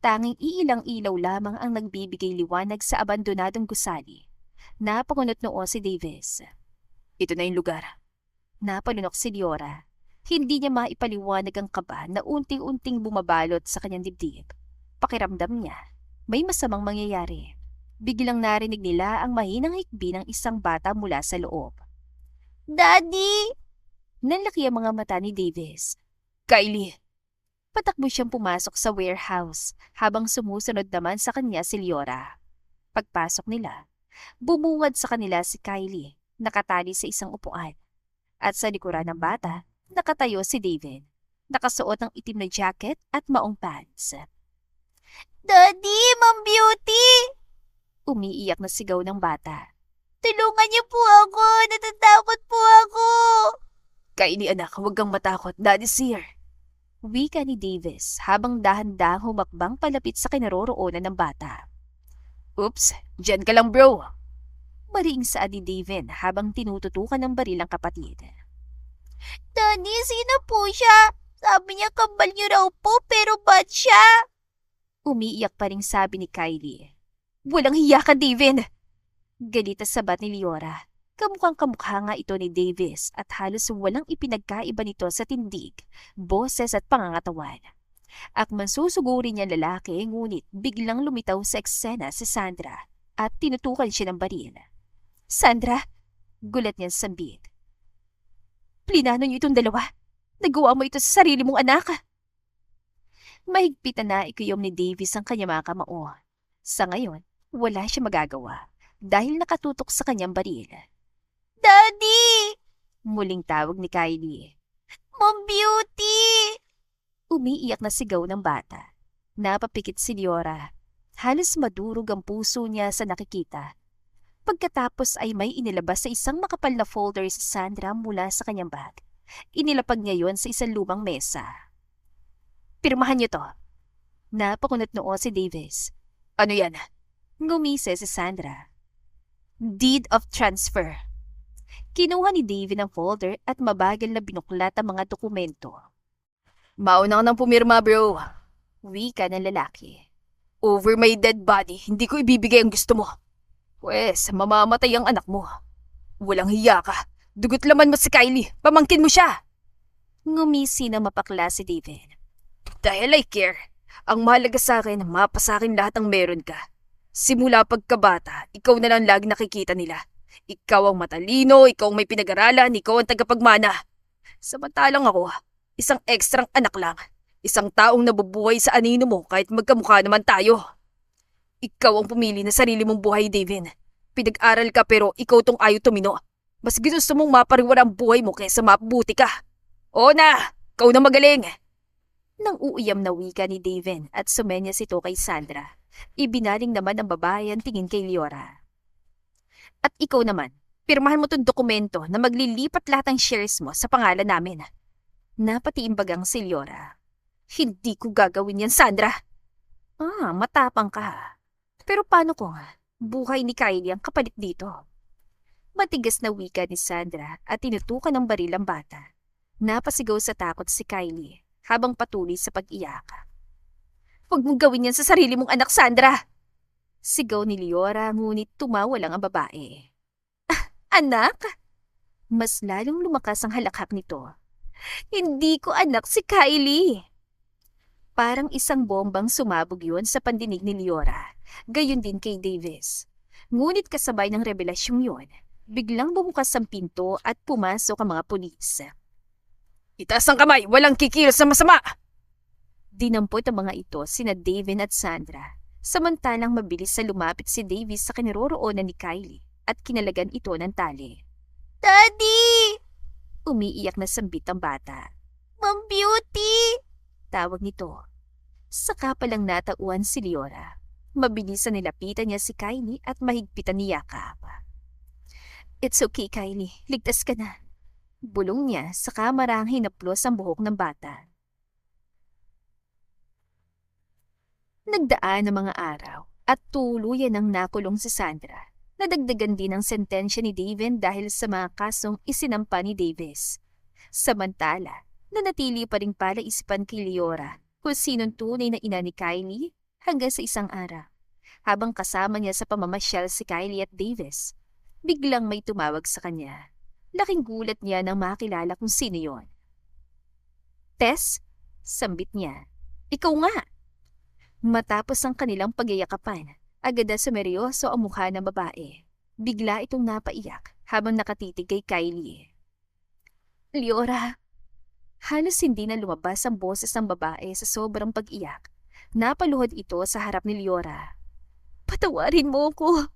Tanging iilang ilaw lamang ang nagbibigay liwanag sa abandonadong gusali. Napangunot noo si Davis. Ito na yung lugar. Napalunok si Leora. Hindi niya maipaliwanag ang kaba na unti-unting bumabalot sa kanyang dibdib. Pakiramdam niya, may masamang mangyayari. Biglang narinig nila ang mahinang hikbi ng isang bata mula sa loob. Daddy! Nanlaki ang mga mata ni Davis. Kylie! Patakbo siyang pumasok sa warehouse habang sumusunod naman sa kanya si Leora. Pagpasok nila, bumungad sa kanila si Kylie, nakatali sa isang upuan. At sa likuran ng bata, nakatayo si David, nakasuot ng itim na jacket at maong pants. Daddy! Ma'am Beauty! Umiiyak na sigaw ng bata. Tulungan niyo po ako! Natatakot po ako! Kylie anak, huwag kang matakot, Daddy's here. Wika ni Davis habang dahan-dahang humakbang palapit sa kinaroroonan ng bata. Oops, dyan ka lang bro. Mariing saad ni David habang tinututukan ng baril ang kapatid. Daddy, sino po siya? Sabi niya kambal niyo raw po pero bad siya. Umiiyak pa ring sabi ni Kylie. Walang hiya ka, David! Galit at sabat ni Leora. Kamukhang kamukha nga ito ni Davis at halos walang ipinagkaiba nito sa tindig, boses at pangangatawan. Akman susugurin niya lalaki ngunit biglang lumitaw sa eksena si Sandra at tinutukan siya ng baril. Sandra! Gulat niyang sambit. Plinano niyo itong dalawa. Nagawa mo ito sa sarili mong anak. Mahigpit na naikuyom ni Davis ang kanyang mga kamao. Sa ngayon, wala siya magagawa dahil nakatutok sa kanyang baril. Daddy! Muling tawag ni Kylie. Ma'am Beauty! Umiiyak na sigaw ng bata. Napapikit si Leora. Halos madurog ang puso niya sa nakikita. Pagkatapos ay may inilabas sa isang makapal na folder si Sandra mula sa kanyang bag. Inilapag niya yon sa isang lumang mesa. Pirmahan niyo to. Napakunot noo si Davis. Ano yan? Ngumise si Sandra. Deed of transfer. Kinuha ni David ang folder at mabagal na binuklat ang mga dokumento. Mauna ka nang pumirma, bro. Wika ng lalaki. Over my dead body, hindi ko ibibigay ang gusto mo. Pwes, mamamatay ang anak mo. Walang hiya ka. Dugot laman mo si Kylie. Pamangkin mo siya. Ngumisi na mapakla si David. Dahil I care. Ang mahalaga sa akin, mapasakin lahat ang meron ka. Simula pagkabata, ikaw na lang lagi nakikita nila. Ikaw ang matalino, ikaw ang may pinag-aralan, ikaw ang tagapagmana. Samantalang ako, isang ekstrang anak lang. Isang taong nabubuhay sa anino mo kahit magkamukha naman tayo. Ikaw ang pumili na sarili mong buhay, David. Pinag-aral ka pero ikaw tong ayaw tumino. Mas gusto mong mapariwara ang buhay mo kaysa mabuti ka. O na, ikaw na magaling. Nang uuyam na wika ni David at sumenyas ito kay Sandra, ibinaling naman ng babae ang tingin kay Leora. At ikaw naman, pirmahan mo tong dokumento na maglilipat lahat ng shares mo sa pangalan namin. Napatiimbagang si Leora. Hindi ko gagawin yan, Sandra. Matapang ka. Pero paano kung buhay ni Kylie ang kapalit dito? Matigas na wika ni Sandra at tinutukan ng baril ang bata. Napasigaw sa takot si Kylie habang patuloy sa pag-iyak. Huwag mong gawin yan sa sarili mong anak, Sandra! Sigaw ni Leora ngunit tumawa lang ang babae. Anak? Mas lalong lumakas ang halakhak nito. Hindi ko anak si Kylie. Parang isang bombang sumabog yun sa pandinig ni Leora. Gayon din kay Davis. Ngunit kasabay ng revelasyong yun, biglang bumukas ang pinto at pumasok ang mga pulis. Itaas ang kamay! Walang kikilos sa masama! Dinampot ang mga ito sina David at Sandra. Samantalang mabilis sa lumapit si Davis sa kinaroroonan ni Kylie at kinalagan ito ng tali. Daddy! Umiiyak na sambit ang bata. Ma'am Beauty! Tawag nito. Saka palang natauan si Leora. Mabilis na nilapitan niya si Kylie at mahigpitan niyakap. It's okay, Kylie. Ligtas ka na. Bulong niya saka marang hinaplos ang buhok ng bata. Nagdaan ang mga araw at tuluyan ang nakulong si Sandra. Nadagdagan din ang sentensya ni David dahil sa mga kasong isinampa ni Davis. Samantala, nanatili pa rin pala isipan kay Leora kung sinong tunay na ina ni Kylie hanggang sa isang araw. Habang kasama niya sa pamamasyal si Kylie at Davis, biglang may tumawag sa kanya. Laking gulat niya nang makilala kung sino yon. Tess, sambit niya. Ikaw nga! Matapos ang kanilang pagyayakapan, agad na sumeryoso ang mukha ng babae. Bigla itong napaiyak habang nakatitig kay Kylie. Leora! Halos hindi na lumabas ang boses ng babae sa sobrang pag-iyak. Napaluhod ito sa harap ni Leora. Patawarin mo ko!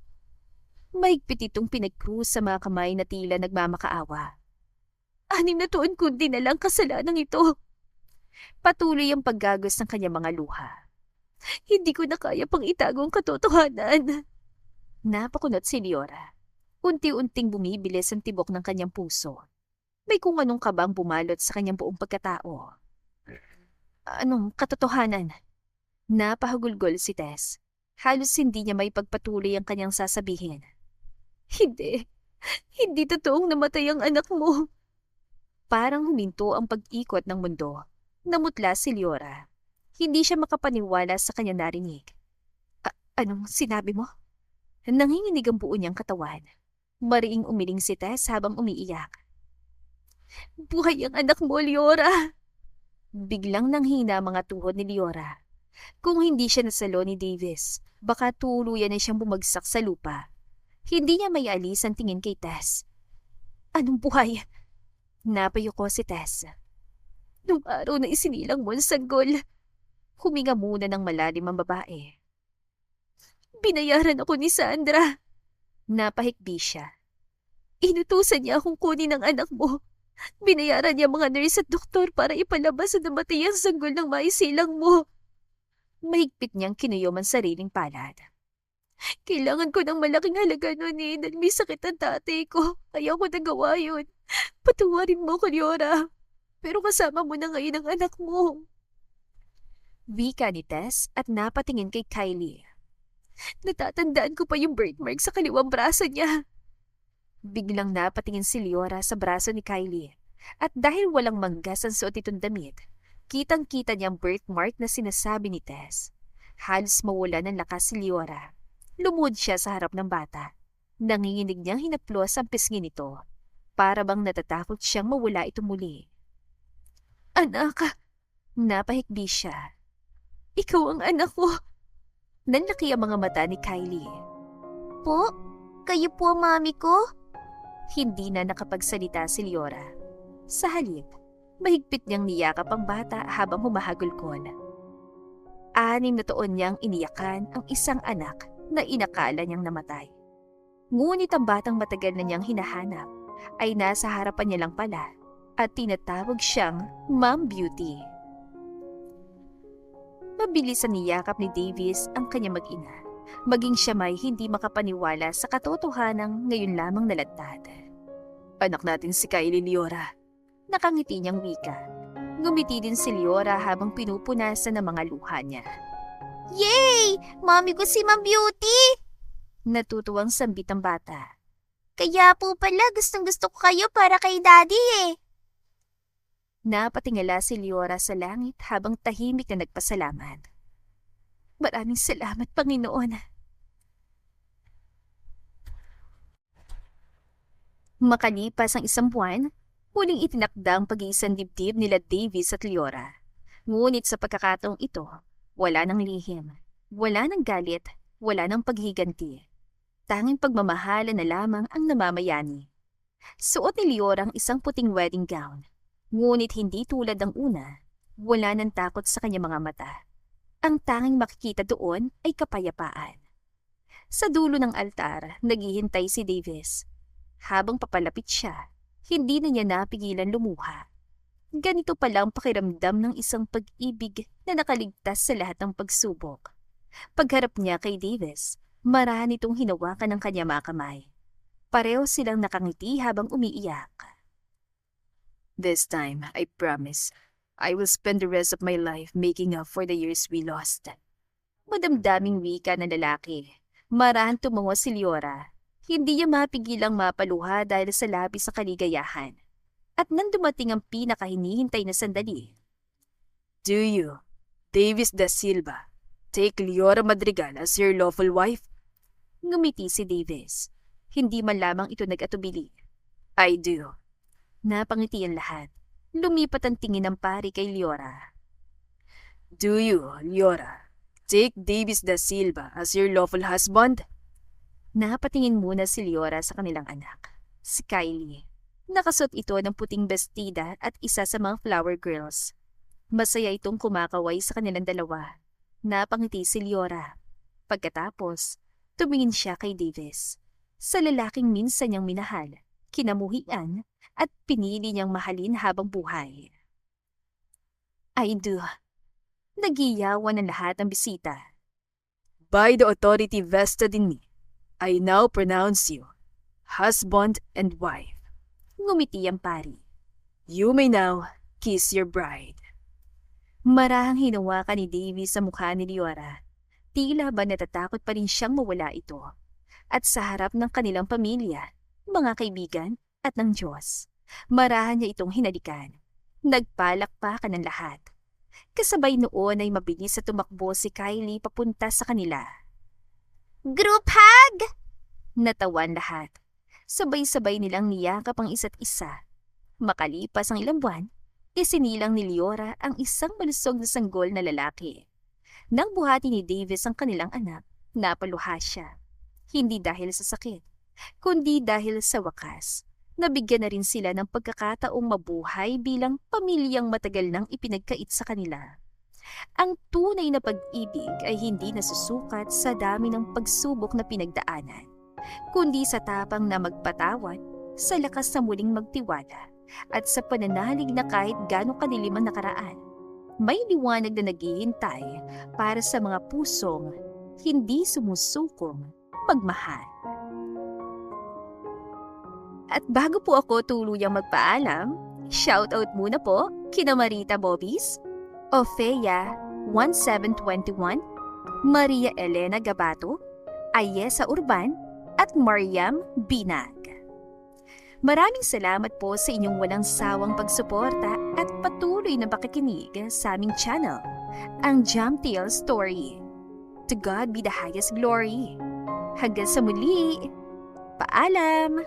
Mahigpit itong pinag-cruise sa mga kamay na tila nagmamakaawa. 6 na taon ko din na lang kasalanan ito. Patuloy ang paggagos ng kanyang mga luha. Hindi ko na kaya pang itago ang katotohanan. Napakunot si Leora. Unti-unting bumibilis ang tibok ng kanyang puso. May kung anong kabang bumalot sa kanyang buong pagkatao. Anong katotohanan? Napahagulgol si Tess. Halos hindi niya may pagpatuloy ang kanyang sasabihin. Hindi. Hindi totoong namatay ang anak mo. Parang huminto ang pag-ikot ng mundo. Namutla si Leora. Hindi siya makapaniwala sa kanyang narinig. Anong sinabi mo? Nanginginig ang buo niyang katawan. Mariing umiling si Tess habang umiiyak. Buhay ang anak mo, Leora! Biglang nanghina ang mga tuhod ni Leora. Kung hindi siya nasalo ni Davis, baka tuluyan na siyang bumagsak sa lupa. Hindi niya may alis ang tingin kay Tess. Anong buhay? Napayuko si Tess. Nung araw na isinilang mo ang sanggol, huminga muna ng malalim ang babae. Binayaran ako ni Sandra. Napahikbi siya. Inutusan niya akong kunin ang anak mo. Binayaran niya mga nurse at doktor para ipalabas na namatay ang sanggol ng maisilang mo. Mahigpit niyang kinuyom ang sariling palad. Kailangan ko ng malaking halaga noon dahil may sakit ang tatay ko. Kaya ko nagawa yun. Patawarin mo ko, Leora. Pero kasama mo na ngayon ang anak mo. Wika ni Tess at napatingin kay Kylie. Natatandaan ko pa yung birthmark sa kaliwang braso niya. Biglang napatingin si Leora sa braso ni Kylie. At dahil walang manggas ang suot itong damit, kitang-kita niyang birthmark na sinasabi ni Tess. Halos mawala ng lakas si Leora. Lumod siya sa harap ng bata. Nanginginig niyang hinaplos ang pisngi nito. Para bang natatakot siyang mawala ito muli. Anak! Napahikbi siya. Ikaw ang anak ko! Nanlaki ang mga mata ni Kylie. Po? Kayo po ang mami ko? Hindi na nakapagsalita si Leora. Sa halip, mahigpit niyang niyakap ang bata habang humahagulkol. 6 na taon niyang iniyakan ang isang anak na inakala niyang namatay. Ngunit ang batang matagal na niyang hinahanap ay nasa harapan niya lang pala at tinatawag siyang Ma'am Beauty. Mabilis ang niyakap ni Davis ang kanyang mag-ina, maging siya may hindi makapaniwala sa katotohanang ngayon lamang nalatad. Anak natin si Kylie, Leora. Nakangiti niyang wika. Ngumiti din si Leora habang pinupunasan ng mga luha niya. Yay! Mami ko si Ma'am Beauty! Natutuwang sambit ang bata. Kaya po pala gustong gusto ko kayo para kay Daddy eh. Napatingala si Leora sa langit habang tahimik na nagpasalamat. Maraming salamat, Panginoon. Makalipas ang 1 buwan, muling itinakda ang pag-iisang dibdib nila Davis at Leora. Ngunit sa pagkakataong ito, wala ng lihim, wala ng galit, wala ng paghiganti. Tanging pagmamahala na lamang ang namamayani. Suot ni Leora ang isang puting wedding gown. Ngunit hindi tulad ng una, wala ng takot sa kanyang mga mata. Ang tanging makikita doon ay kapayapaan. Sa dulo ng altar, naghihintay si Davis. Habang papalapit siya, hindi na niya napigilan lumuha. Ganito pala ang pakiramdam ng isang pag-ibig na nakaligtas sa lahat ng pagsubok. Pagharap niya kay Davis, marahan itong hinawakan ng kanyang mga kamay. Pareho silang nakangiti habang umiiyak. "This time, I promise, I will spend the rest of my life making up for the years we lost." Madamdaming wika ng lalaki. Marahan tumango si Leora. Hindi niya mapigilang mapaluha dahil sa labis sa kaligayahan. At nang dumating ang pinakahinihintay na sandali. "Do you, Davis da Silva, take Leora Madrigal as your lawful wife?" Ngumiti si Davis. Hindi man lamang ito nag-atubili. "I do." Napangiti ang lahat. Lumipat ang tingin ng pari kay Leora. "Do you, Leora, take Davis da Silva as your lawful husband?" Napatingin muna si Leora sa kanilang anak, si Kylie. Nakasuot ito ng puting bestida at isa sa mga flower girls. Masaya itong kumakaway sa kanilang dalawa. Napangiti si Leora. Pagkatapos, tumingin siya kay Davis. Sa lalaking minsan niyang minahal, kinamuhian, at pinili niyang mahalin habang buhay. "I do." Nagiyawan ng lahat ng bisita. "By the authority vested in me, I now pronounce you husband and wife." Ngumiti ang pari. "You may now kiss your bride." Marahang hinawakan ni Davis sa mukha ni Leora. Tila ba natatakot pa rin siyang mawala ito. At sa harap ng kanilang pamilya, mga kaibigan at ng Diyos, marahan niya itong hinalikan. Nagpalakpakan ng lahat. Kasabay noon ay mabilis sa tumakbo si Kylie papunta sa kanila. Group hug! Natawan lahat. Sabay-sabay nilang niyakap ang isa't isa. Makalipas ang ilang buwan, isinilang ni Leora ang isang malusog na sanggol na lalaki. Nang buhati ni Davis ang kanilang anak, napaluha siya. Hindi dahil sa sakit, kundi dahil sa wakas. Nabigyan na rin sila ng pagkakataong mabuhay bilang pamilyang matagal nang ipinagkait sa kanila. Ang tunay na pag-ibig ay hindi nasusukat sa dami ng pagsubok na pinagdaanan, kundi sa tapang na magpatawad, sa lakas na muling magtiwala, at sa pananalig na kahit gano'ng kadilim ang nakaraan, may liwanag na naghihintay para sa mga pusong hindi sumusukong magmahal. At bago po ako tuluyang magpaalam, shoutout muna po kina Marita Bobis, Ofeya 1721, Maria Elena Gabato, Ayesa Urban, at Mariam Binag. Maraming salamat po sa inyong walang sawang pagsuporta at patuloy na pakikinig sa aming channel, ang Jam Tales Story. To God be the highest glory. Hanggang sa muli, paalam!